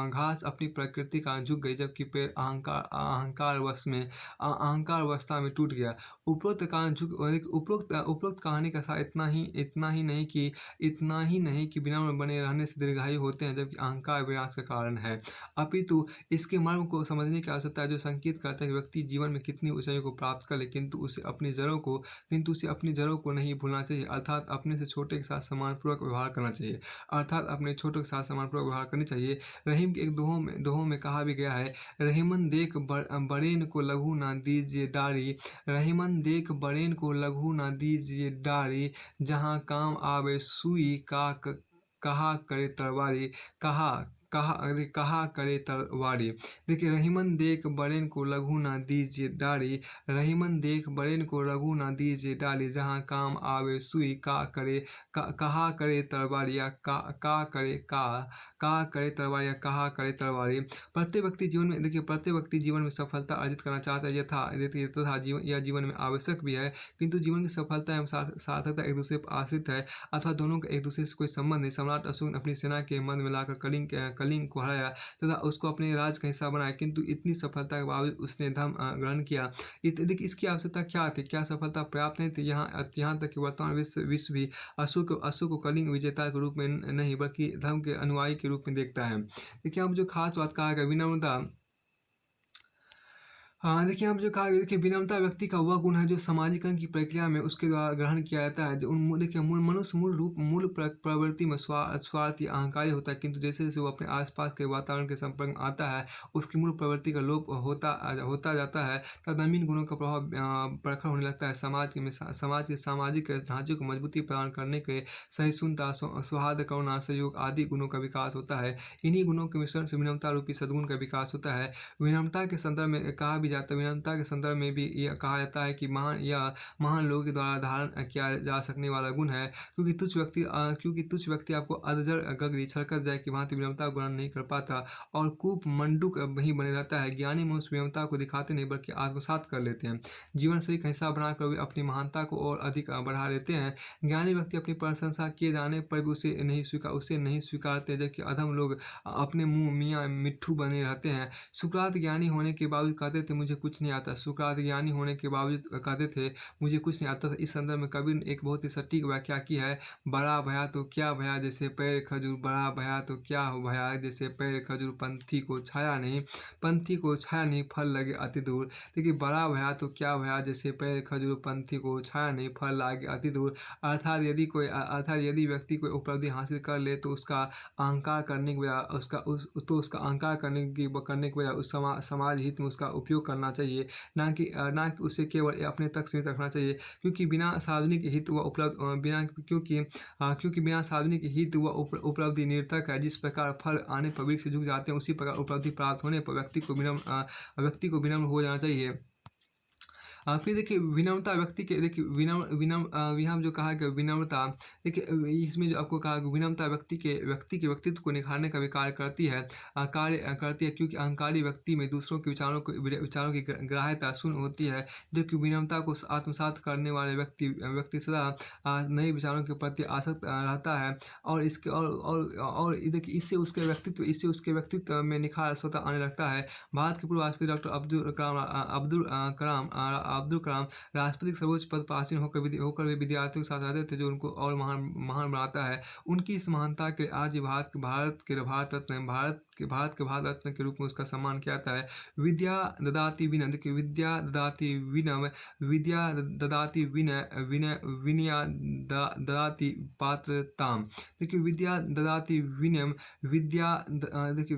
घास अपनी प्रकृति का झुक गई, जबकि पेड़ अहंकारवस्था में टूट गया। उपरोक्त कहानी का सार इतना ही नहीं कि विनम्र बने रहने से दीर्घायु होते हैं, जबकि अहंकार विनाश का कारण है। अपितु इसके मर्म को समझने की आवश्यकता है, जो संकेत करता है कि व्यक्ति जीवन में कितनी ऊंचाइयों को प्राप्त कर ले, किंतु उसे अपनी जड़ों को नहीं भूलना चाहिए। अर्थात अपने से छोटे के साथ सम्मानपूर्वक व्यवहार करना चाहिए। रहीम के एक दोहों में कहा भी गया है, रहीमन देख बड़ेन को लघु ना दीजिए डारी, जहाँ काम आवे सुई का कहा करे तरवारी। कहा करे तरवारी। देखिए, रहीमन देख बड़ेन को लघु न दीजिए डारी, रहीमन देख बड़ेन को लघु न दीजिए डारी, जहाँ काम आवे सुई कहा करे तरवारी, या का करे तरवारी, या कहा करे तरवारी। प्रत्येक व्यक्ति जीवन में, देखिए, प्रत्येक व्यक्ति जीवन में सफलता अर्जित करना चाहता है, तथा यह जीवन में आवश्यक भी है, किंतु जीवन की सफलता एवं सार्थकता एक दूसरे पर आश्रित है, अथवा दोनों का एक दूसरे से कोई संबंध नहीं। सम्राट अशोक ने अपनी सेना के मध्य में लाकर कलिंग को हराया तथा उसको अपने राज का हिस्सा बनाया, किंतु इतनी सफलता के बावजूद उसने धर्म ग्रहण किया। देखिए, इसकी आवश्यकता क्या थी, क्या सफलता पर्याप्त नहीं थी? यहाँ तक कि वर्तमान विश्व भी अशोक को कलिंग विजेता के रूप में नहीं बल्कि धर्म के अनुयायी के रूप में देखता है। देखिए, अब जो खास बात कहा गया विनम्रता। हाँ, देखिए, हम जो कहा, देखिए, विनम्रता व्यक्ति का वह गुण है जो सामाजिकरण की प्रक्रिया में उसके द्वारा ग्रहण किया जाता है। देखिए, मनुष्य मूल प्रवृत्ति में स्वार्थी अहंकारी होता है, किंतु जैसे जैसे वो अपने आसपास के वातावरण के संपर्क में आता है, उसकी मूल प्रवृत्ति का लोप होता जाता है, तब नवीन गुणों का प्रभाव प्रखर होने लगता है। समाज के सामाजिक ढांचे को मजबूती प्रदान करने के सहिष्णुता, सौहार्द, करुणा, सहयोग आदि गुणों का विकास होता है। इन्हीं गुणों के मिश्रण से विनम्रता रूपी सद्गुण का विकास होता है। विनम्रता के संदर्भ में कहा भी जाता है, विनम्रता के संदर्भ में भी यह कहा जाता है कि महान लोगों के द्वारा धारण किया जा सकने वाला गुण है, क्योंकि तुच्छ व्यक्ति आपको अधजड़ गगरी छलकत जाए कि भांति विनम्रता ग्रहण नहीं कर पाता और कूप मंडूक वहीं बने रहता है। ज्ञानी मनुष्य विनम्रता को दिखाते नहीं बल्कि आत्मसात कर लेते हैं। जीवन शैली का हिस्सा बनाकर वे अपनी महानता को और अधिक बढ़ा लेते हैं। ज्ञानी व्यक्ति अपनी प्रशंसा किए जाने पर भी उसे नहीं स्वीकारते, जबकि अधम लोग अपने मुंह मियाँ मिट्ठू बने रहते हैं। सुकरात ज्ञानी होने के बावजूद कहते थे मुझे कुछ नहीं आता। सुकरात ज्ञानी होने के बावजूद कहते थे मुझे कुछ नहीं आता था। इस संदर्भ में कबीर ने एक बहुत ही सटीक व्याख्या की है, बड़ा भया तो क्या भया जैसे पैर खजूर, बड़ा भया तो क्या हो भया जैसे पैर खजूर, पंथी को छाया नहीं फल लगे अति दूर। देखिए, बड़ा भया तो क्या भया जैसे पैर खजूर, पंथी को छाया नहीं फल लागे अति दूर। अर्थात यदि व्यक्ति कोई उपलब्धि हासिल कर ले तो उसका अहंकार करने के बजाय उस समाज हित में उसका उपयोग करना चाहिए, ना कि उसे केवल अपने तक सीमित रखना चाहिए, क्योंकि बिना सार्वजनिक हित व उपलब्धि निरर्थक है। जिस प्रकार फल आने पर वृक्ष झुक जाते हैं, उसी प्रकार उपलब्धि प्राप्त होने पर व्यक्ति को विनम्र हो जाना चाहिए। फिर देखिए, विनम्रता व्यक्ति के, देखिए, यहाँ जो कहा कि विनम्रता, देखिए, इसमें जो आपको कहा कि विनम्रता व्यक्ति के व्यक्तित्व को निखारने का भी कार्य करती है, क्योंकि अहंकारी व्यक्ति में दूसरों के विचारों की ग्राह्यता शून्य होती है, जबकि विनम्रता को आत्मसात करने वाले व्यक्ति सदा नए विचारों के प्रति आसक्त रहता है, और देखिए, इससे उसके व्यक्तित्व में निखार स्वतः आने लगता है। भारत के पूर्व राष्ट्रपति डॉक्टर अब्दुल कलाम राष्ट्रपति के सर्वोच्च पद पर आसीन होकर वे विद्यार्थियों के साथ रहते थे, जो उनको और महान बनाता है। उनकी इस महानता के आज भारत के भारत रत्न के रूप में उसका सम्मान किया जाता है। विद्या ददाति विनय, देखिए, विद्या ददाति विनया ददाति पात्रताम। देखिए, विद्या ददाति विनय, विद्या ददाति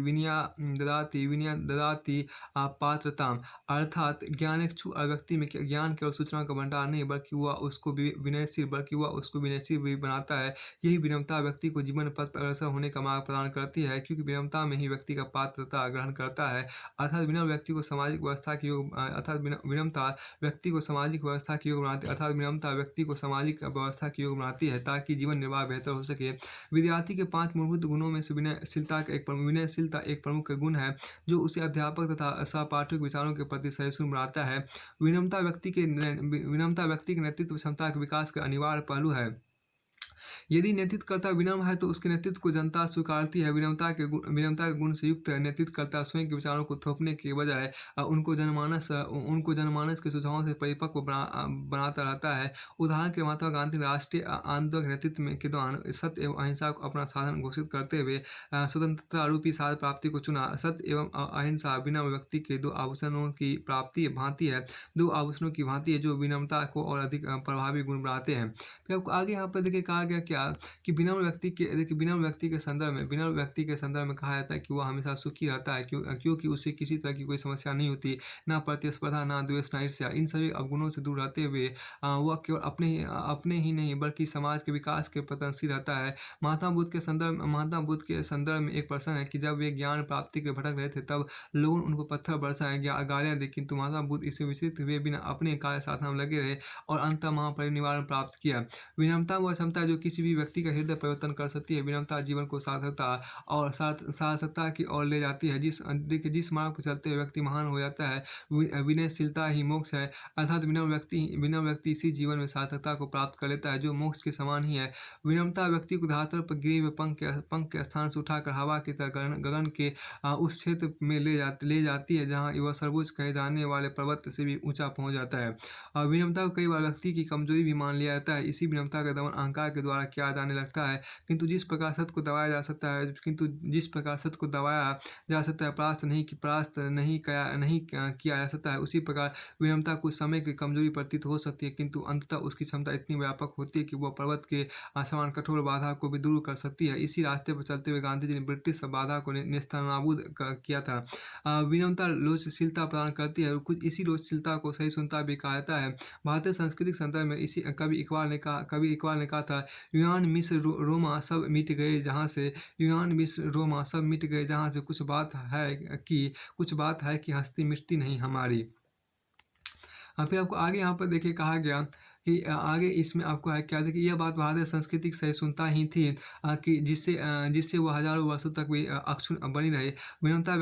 विनम, विनया ददाति पात्रताम। अर्थात ज्ञानेक्षु व्यक्ति में ज्ञान केवल सूचना का भंडार नहीं बल्कि वह उसको विनयशील भी बनाता है। यही विनम्रता व्यक्ति को जीवन पथ पर अग्रसर होने का मार्ग प्रदान करती है, क्योंकि विनम्रता में ही व्यक्ति का पात्रता ग्रहण करता है। अर्थात विनम्र व्यक्ति को सामाजिक व्यवस्था की योग विनम्रता व्यक्ति को सामाजिक व्यवस्था की योग बनाती है, ताकि जीवन निर्वाह बेहतर हो सके। विद्यार्थी के 5 मूलभूत गुणों में से विनयशीलता एक प्रमुख गुण है, जो उसे अध्यापक तथा सहपाठियों विचारों के प्रति सहिष्णु बनाता है। विनम्रता व्यक्ति के नेतृत्व क्षमता के विकास का अनिवार्य पहलू है। यदि नेतृत्वकर्ता विनम्र है तो उसके नेतृत्व को जनता स्वीकारती है। विनम्रता के गुण से युक्त नेतृत्वकर्ता स्वयं के विचारों को थोपने के बजाय उनको जनमानस के सुझावों से परिपक्व बनाता रहता है। उदाहरण के महात्मा गांधी राष्ट्रीय आंदोलन के नेतृत्व के दौरान सत्य एवं अहिंसा को अपना साधन घोषित करते हुए स्वतंत्रता रूपी साध प्राप्ति को चुना। सत्य एवं अहिंसा विनम्र व्यक्ति के दो आभूषणों की भांति है, जो विनम्रता को और अधिक प्रभावी गुण बनाते हैं। फिर आपको आगे यहाँ पर देखिए कहा गया क्या कि विनम्र व्यक्ति के संदर्भ में कहा जाता है कि वह हमेशा सुखी रहता है, क्योंकि उसे किसी तरह की कोई समस्या नहीं होती, ना प्रतिस्पर्धा, ना द्वेष, ना ईर्ष्या। इन सभी अवगुणों से दूर रहते हुए वह केवल अपने ही नहीं बल्कि समाज के विकास के प्रयत्नशील रहता है। महात्मा बुद्ध के संदर्भ में एक प्रसंग है कि जब वे ज्ञान प्राप्ति के भटक रहे थे, तब लोगों ने उनको पत्थर बरसाए, गालियाँ दी, किंतु महात्मा बुद्ध इससे विचलित हुए बिना अपने कार्य साधना में लगे रहे और अंततः महापरिनिर्वाण प्राप्त किया। विनम्रता वह क्षमता है जो किसी भी व्यक्ति का हृदय परिवर्तन कर सकती है। विनम्रता जीवन को सार्थकता की ओर ले जाती है। जिस मार्ग पर चलते हुए व्यक्ति महान हो जाता है, विनयशीलता ही मोक्ष है। अर्थात विनम्र व्यक्ति इसी जीवन में सार्थकता को प्राप्त कर लेता है, जो मोक्ष के समान ही है। विनम्रता व्यक्ति को धरातल पर गिरे हुए पंख के स्थान से उठाकर हवा की तरह गगन के उस क्षेत्र में ले जाती है जहाँ वह सर्वोच्च कहे जाने वाले पर्वत से भी ऊंचा पहुंच जाता है। विनम्रता को कई बार व्यक्ति की कमजोरी भी मान लिया जाता है। इसी विनम्रता का दमन अहंकार के द्वारा किया जाने लगता है, किंतु जिस प्रकार सत्य को दबाया जा सकता है, परास्त नहीं किया जा सकता है, उसी प्रकार विनम्रता कुछ समय की कमजोरी प्रतीत हो सकती है, किंतु अंततः उसकी क्षमता इतनी व्यापक होती है कि वह पर्वत के समान कठोर बाधा को भी दूर कर सकती है। इसी रास्ते पर चलते हुए गांधी जी ने ब्रिटिश बाधा को नेस्तनाबूद किया था। विनम्रता लोचशीलता प्रदान करती है और कुछ इसी लोचशीलता को सहिष्णुता भी कहा जाता है। भारतीय सांस्कृतिक संदर्भ में इसी कवि इकबाल ने कहा था, यूनान मिस्र रोमा सब मिट गए जहाँ से कुछ बात है कि हस्ती मिटती नहीं हमारी। फिर आपको आगे यहाँ पर देखिए कहा गया कि आगे इसमें आपको है क्या, देखिए यह बात भारतीय सांस्कृतिक सहिष्णुता ही थी कि जिससे वह हजारों वर्षों तक भी अक्षुण्ण बनी रहे। विनम्रता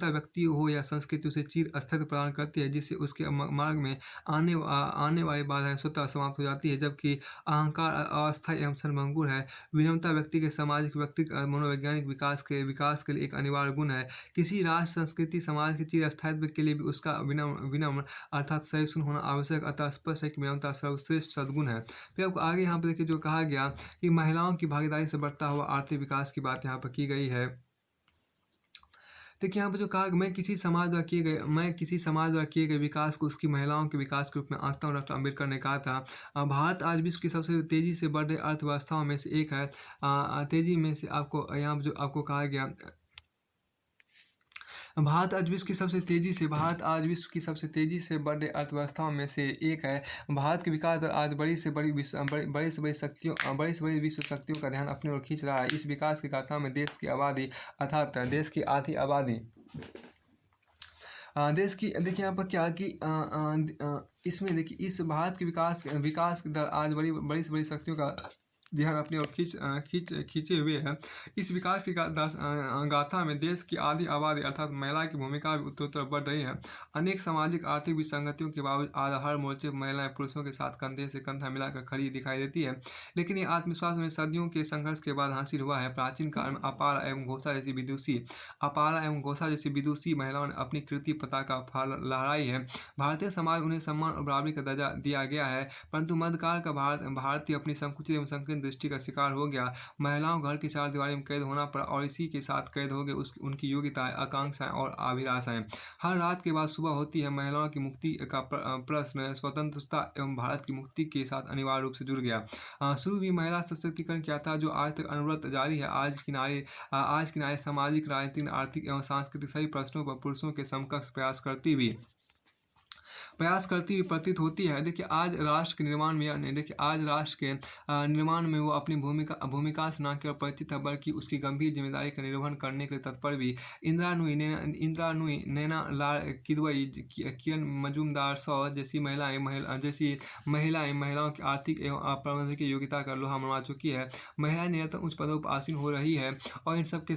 व्यक्ति हो या संस्कृति उसे चिर अस्तित्व प्रदान करती है, जिससे उसके मार्ग में आने वाली बाधाएं स्वतः समाप्त हो जाती है, जबकि अहंकार अस्थायी एवं क्षणभंगुर है। विनम्रता व्यक्ति के सामाजिक व्यक्तिगत मनोवैज्ञानिक विकास के लिए एक अनिवार्य गुण है। किसी राष्ट्र संस्कृति समाज के चिर स्थायित्व के लिए भी उसका विनम्र अर्थात सहिष्णु होना आवश्यक, अतः स्पष्ट है कि विनम्रता सर्वश्रेष्ठ सद्गुण है। फिर आपको आगे यहाँ पर देखिए जो कहा गया कि महिलाओं की भागीदारी से बढ़ता हुआ आर्थिक विकास की बात यहाँ पर की गई है। देखिए यहाँ पर जो कहा कि मैं किसी समाज द्वारा किए गए विकास को उसकी महिलाओं के विकास के रूप में आंकता हूँ। डॉक्टर अम्बेडकर ने कहा था भारत आज विश्व की सबसे तेजी से बढ़ रही अर्थव्यवस्थाओं में से एक है। तेजी में से आपको यहाँ जो आपको कहा गया भारत आज विश्व की सबसे तेजी से बढ़ रही अर्थव्यवस्थाओं में से एक है। भारत के विकास दर आज बड़ी से बड़ी विश्व शक्तियों का ध्यान अपनी ओर खींच रहा है। इस विकास की गाथा में देश की आबादी अर्थात देश की आधी आबादी देश की देखिए यहाँ पर क्या कि इसमें देखिए इस भारत के विकास दर आज बड़ी से बड़ी शक्तियों का ध्यान अपनी ओर खींचे हुए है। इस विकास की गाथा में देश की आधी आबादी अर्थात महिला की भूमिका भी उत्तरोत्तर बढ़ रही है। अनेक सामाजिक आर्थिक विसंगतियों के बावजूद आज हर मोर्चे पर महिलाएं पुरुषों के साथ कंधे से कंधा मिलाकर खड़ी दिखाई देती है, लेकिन ये आत्मविश्वास उन्हें सदियों के संघर्ष के बाद हासिल हुआ है। प्राचीन काल में अपारा एवं घोषा जैसी विदुषी महिलाओं ने अपनी कृति पताका लहराई है। भारतीय समाज उन्हें सम्मान और बराबरी का दर्जा दिया गया है, परंतु मध्यकाल का भारतीय अपनी संकुचित एवं संकीर्ण दृष्टि का शिकार हो गया। महिलाओं घर की चार दीवारी में कैद होना पड़ा और इसी के साथ कैद हो गए उनकी योग्यताएं, आकांक्षाएं और अभिलाषाएं। हर रात के बाद सुबह होती है, महिलाओं की मुक्ति का प्रश्न स्वतंत्रता एवं भारत की मुक्ति के साथ अनिवार्य रूप से जुड़ गया। शुरू भी महिला सशक्तिकरण किया था, जो आज तक अनवरत जारी है। आज की नारी सामाजिक, राजनीतिक, आर्थिक एवं सांस्कृतिक सभी प्रश्नों पर पुरुषों के समकक्ष प्रयास करती हुई प्रतीत होती है। देखिए आज राष्ट्र के निर्माण में वो अपनी भूमिका से न केवल परिचित है, बल्कि उसकी गंभीर जिम्मेदारी का निर्वहन करने के लिए तत्पर भी। इंदिरा नूई, नैना लाल किदवई, किरण मजूमदार सौ जैसी महिलाओं की आर्थिक एवं प्रबंधकीय योग्यता का लोहा मनवा चुकी है। महिलाएं निरंतर उच्च पदों पर आसीन हो रही है और इन सब के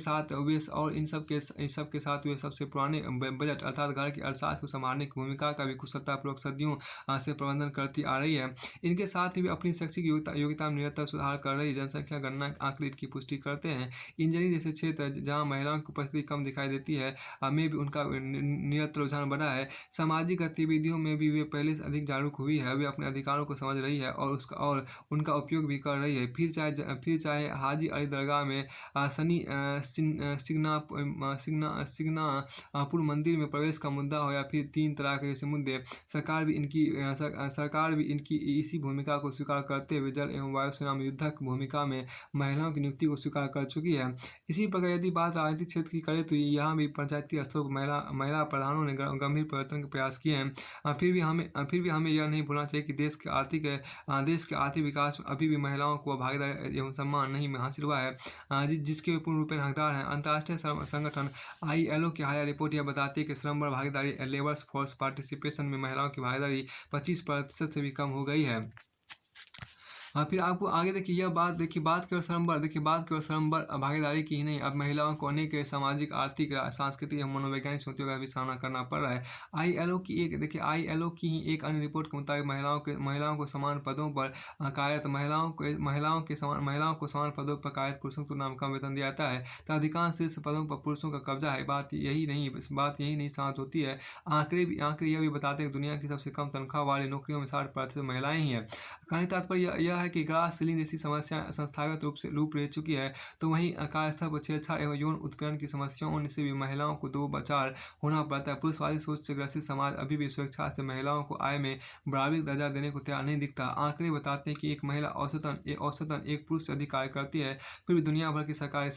साथ वे सबसे पुराने बजट अर्थात घर की अर्थशास्त्र को संभालने की भूमिका का भी कुशलतापूर्वक सदियों से प्रबंधन करती आ रही है। इनके साथ ही वे अपनी शैक्षिक योग्यता में निरंतर सुधार कर रही है। जनसंख्या गणना आंकड़े की पुष्टि करते हैं। इंजीनियरिंग जैसे क्षेत्र जहां महिलाओं की उपस्थिति कम दिखाई देती है में भी उनका निरंतर रुझान बढ़ा है। सामाजिक गतिविधियों में भी वे पहले से अधिक जागरूक हुई है। वे अपने अधिकारों को समझ रही है और उनका उपयोग भी कर रही है। फिर चाहे हाजी अली दरगाह में सिग्नापुर मंदिर में प्रवेश का मुद्दा हो या फिर 3 तलाक जैसे मुद्दे, सरकार भी इनकी इसी भूमिका को स्वीकार करते हुए जल एवं वायुसेना में युद्धक भूमिका में महिलाओं की नियुक्ति को स्वीकार कर चुकी है। इसी प्रकार यदि बात राजनीतिक क्षेत्र की करें तो यहाँ भी पंचायती स्तर पर महिला प्रधानों ने गंभीर परिवर्तन के प्रयास किए हैं। फिर भी हमें यह नहीं भूलना चाहिए कि देश के आर्थिक विकास में अभी भी महिलाओं को भागीदारी एवं सम्मान नहीं हासिल हुआ है, जिसके पूर्ण रूपेण हकदार हैं। अंतर्राष्ट्रीय संगठन ILO की हालिया रिपोर्ट यह बताती है कि श्रम बल भागीदारी लेबर फोर्स पार्टिसिपेशन में महिलाओं की भागीदारी 25% से भी कम हो गई है। फिर आपको आगे देखिए यह बात केवल श्रम बल भागीदारी की ही नहीं, अब महिलाओं को अनेक सामाजिक, आर्थिक, सांस्कृतिक एवं मनोवैज्ञानिक चुनौतियों का भी सामना करना पड़ रहा है। ILO की ही एक अन्य रिपोर्ट के मुताबिक महिलाओं को समान पदों पर महिलाओं को समान पदों पर कार्यरत पुरुषों की तुलना में कम वेतन दिया जाता है, तो अधिकांश शीर्ष पदों पर पुरुषों का कब्जा है। बात यही नहीं समाप्त होती है। आंकड़े यह भी बताते हैं कि दुनिया की सबसे कम तनख्वाह वाली नौकरियों में 60% महिलाएं ही हैं। कहने का तात्पर्य यह है कि ग्रास सीलिंग जैसी समस्या संस्थागत रूप ले चुकी है, तो वहीं कार्यस्थल पर छेड़छाड़ एवं यौन उत्पीड़न की समस्याओं से भी महिलाओं को दो बचार होना पड़ता है। पुरुषवादी सोच से ग्रसित समाज अभी भी स्वेच्छा से महिलाओं को आय में बराबरी का दर्जा देने को तैयार नहीं दिखता। आंकड़े बताते हैं कि एक महिला औसतन एक पुरुष से अधिक कार्य करती है, फिर भी दुनिया भर की सरकार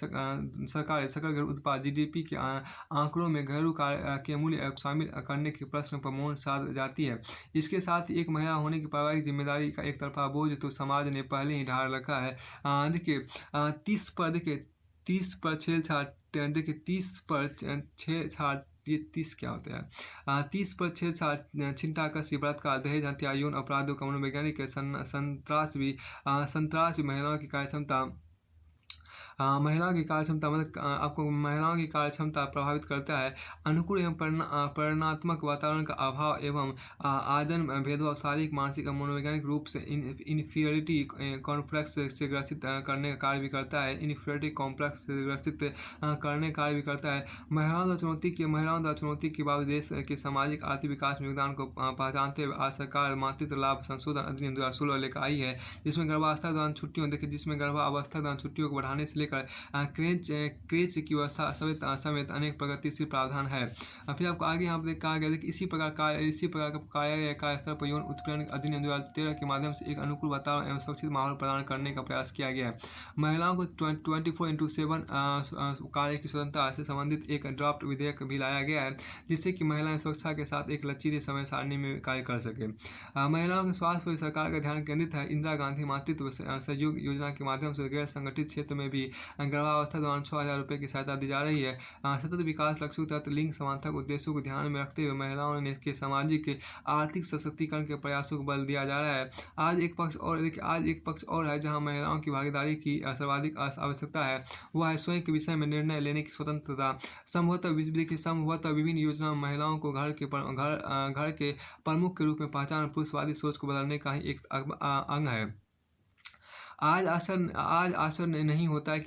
सकल घरेलू उत्पाद GDP के आंकड़ों में घरेलू कार्य के मूल्य शामिल करने के प्रश्न पर मौन साध जाती है। इसके साथ ही एक महिला होने की पारिवारिक जिम्मेदारी का एक तरफा बोझ तो समाज ने पहले ही ढाल रखा है। देखिए 30 पर छेड़छाड़, देखिए 30 क्या होता है, 30 पर छेड़छाड़, छिनताकसी, बलात्कार, दहेज हत्या, यौन अपराधों का मनोवैज्ञानिक संतरास भी महिलाओं की कार्यक्षमता आपको महिलाओं की कार्य क्षमता प्रभावित करता है। अनुकूल एवं परिणात्मक वातावरण का अभाव एवं आजन्म भेदभाव शारीरिक, मानसिक और मनोवैज्ञानिक रूप से इन्फीरियरिटी कॉम्प्लेक्स से ग्रसित करने का कार्य भी करता है। महिलाओं द्वारा चुनौती के बाद देश के सामाजिक आर्थिक विकास में योगदान को पहचानते हुए आज सरकार मातृत्व लाभ संशोधन अधिनियम 2016 लेकर आई है, जिसमें गर्भावस्था दौरान छुट्टियों को बढ़ाने से क्रेच की व्यवस्था समेत अनेक प्रगतिशील प्रावधान है। फिर आपको आगे यहाँ पर कहा गया है कि इसी प्रकार का कार्यस्थल पर यौन उत्पीड़न अधिनियम 2013 के माध्यम से एक अनुकूल वातावरण एवं सुरक्षित माहौल प्रदान करने का प्रयास किया गया है। महिलाओं को 24/7 कार्य की स्वतंत्रता से संबंधित एक ड्राफ्ट विधेयक भी लाया गया है, जिससे कि महिलाएं सुरक्षा के साथ एक लचीली समय सारणी में कार्य कर सके। महिलाओं के स्वास्थ्य पर सरकार का ध्यान केंद्रित है। इंदिरा गांधी मातृत्व सहयोग योजना के माध्यम से गैर संगठित क्षेत्र में भी गर्भावस्था दौरान 6,000 रुपये की सहायता दी जा रही है। सतत विकास लक्ष्यों के तहत लिंग समानता उद्देश्यों को ध्यान में रखते हुए महिलाओं ने के सामाजिक आर्थिक सशक्तिकरण के प्रयासों को बल दिया जा रहा है। आज एक पक्ष और है जहां महिलाओं की भागीदारी की सर्वाधिक आवश्यकता है, वह है स्वयं के विषय में निर्णय लेने की स्वतंत्रता। संभवतः विभिन्न योजनाओं में महिलाओं को घर के प्रमुख के रूप में पहचान पुरुषवादी सोच को बदलने का ही एक अंग है। आज आश्चर्य नहीं होता है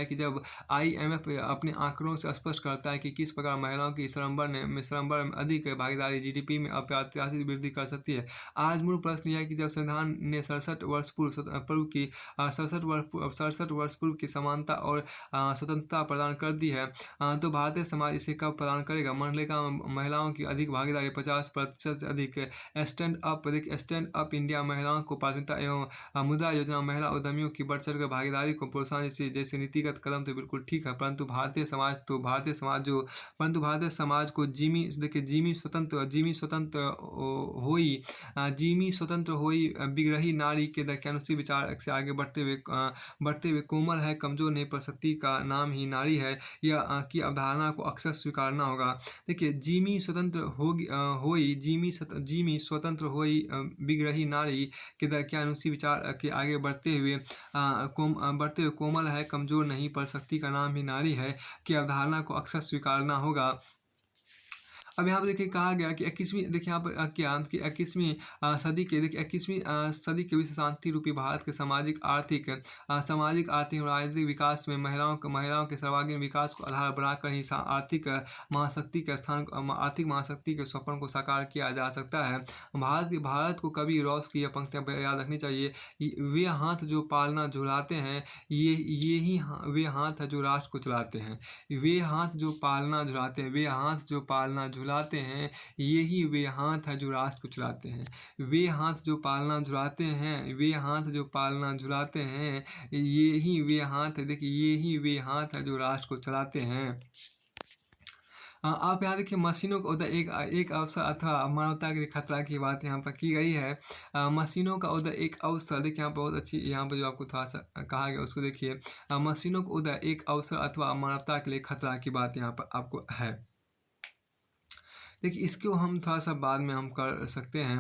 कि जब IMF अपने आंकड़ों से स्पष्ट करता है कि किस प्रकार महिलाओं की श्रम बल में अधिक भागीदारी GDP में अप्रत्याशित वृद्धि कर सकती है। आज मूल प्रश्न यह है कि जब संविधान ने 67 वर्ष पूर्व की समानता और स्वतंत्रता प्रदान कर दी है, तो भारतीय समाज इसे कब प्रदान करेगा। मनरेगा में महिलाओं की अधिक भागीदारी 50% से अधिक। स्टैंड अप इंडिया महिलाओं को प्राथमिकता एवं मुद्रा योजना महिला उद्यमियों की बढ़ चढ़कर भागीदारी को प्रोत्साहन जैसे नीतिगत कदम तो बिल्कुल ठीक है, परंतु भारतीय समाज को जिमी स्वतंत्र होई बिगड़ही नारी के दयानुसी विचार से आगे बढ़ते हुए कोमल है, कमजोर नहीं, पर शक्ति का नाम ही नारी है, यह की अवधारणा को अक्सर स्वीकारना होगा। देखिए जिमी स्वतंत्र होई बिगड़ही नारी के दयानुसी विचार के आगे बढ़ते हुए कोमल है, कमजोर नहीं, पर शक्ति का नाम ही नारी है की अवधारणा को अक्सर स्वीकारना होगा। अब यहाँ पर देखिए कहा गया कि 21वीं सदी के विश्व शांति रूपी भारत के सामाजिक आर्थिक और राजनीतिक विकास में महिलाओं के सर्वांगीण विकास को आधार बनाकर ही आर्थिक महाशक्ति के स्वप्न को साकार किया जा सकता है। भारत को कवि रॉस की यह पंक्तियाँ याद रखनी चाहिए। वे हाथ जो पालना झुलाते हैं, ये वे हाथ है जो राष्ट्र को चलाते हैं। वे हाथ जो पालना झुलाते हैं, वे हाथ जो पालना झुलाते हैं, यही वे हाथ हैं जो राष्ट्र को चलाते हैं। वे हाथ जो पालना झुलाते हैं, वे हाथ जो पालना झुलाते हैं, यही वे हाथ देखिए यही वे हाथ हैं जो राष्ट्र को चलाते हैं। आप यहाँ देखिए मशीनों का उदय एक अवसर अथवा मानवता के लिए खतरा की बात यहाँ पर की गई है। मशीनों का उदय एक अवसर देखिए यहाँ पर बहुत अच्छी यहाँ पर जो आपको थोड़ा सा कहा गया उसको देखिए। मशीनों का उदय एक अवसर अथवा मानवता के लिए खतरा की बात यहाँ पर आपको है। देखिए इसको हम थोड़ा सा बाद में हम कर सकते हैं।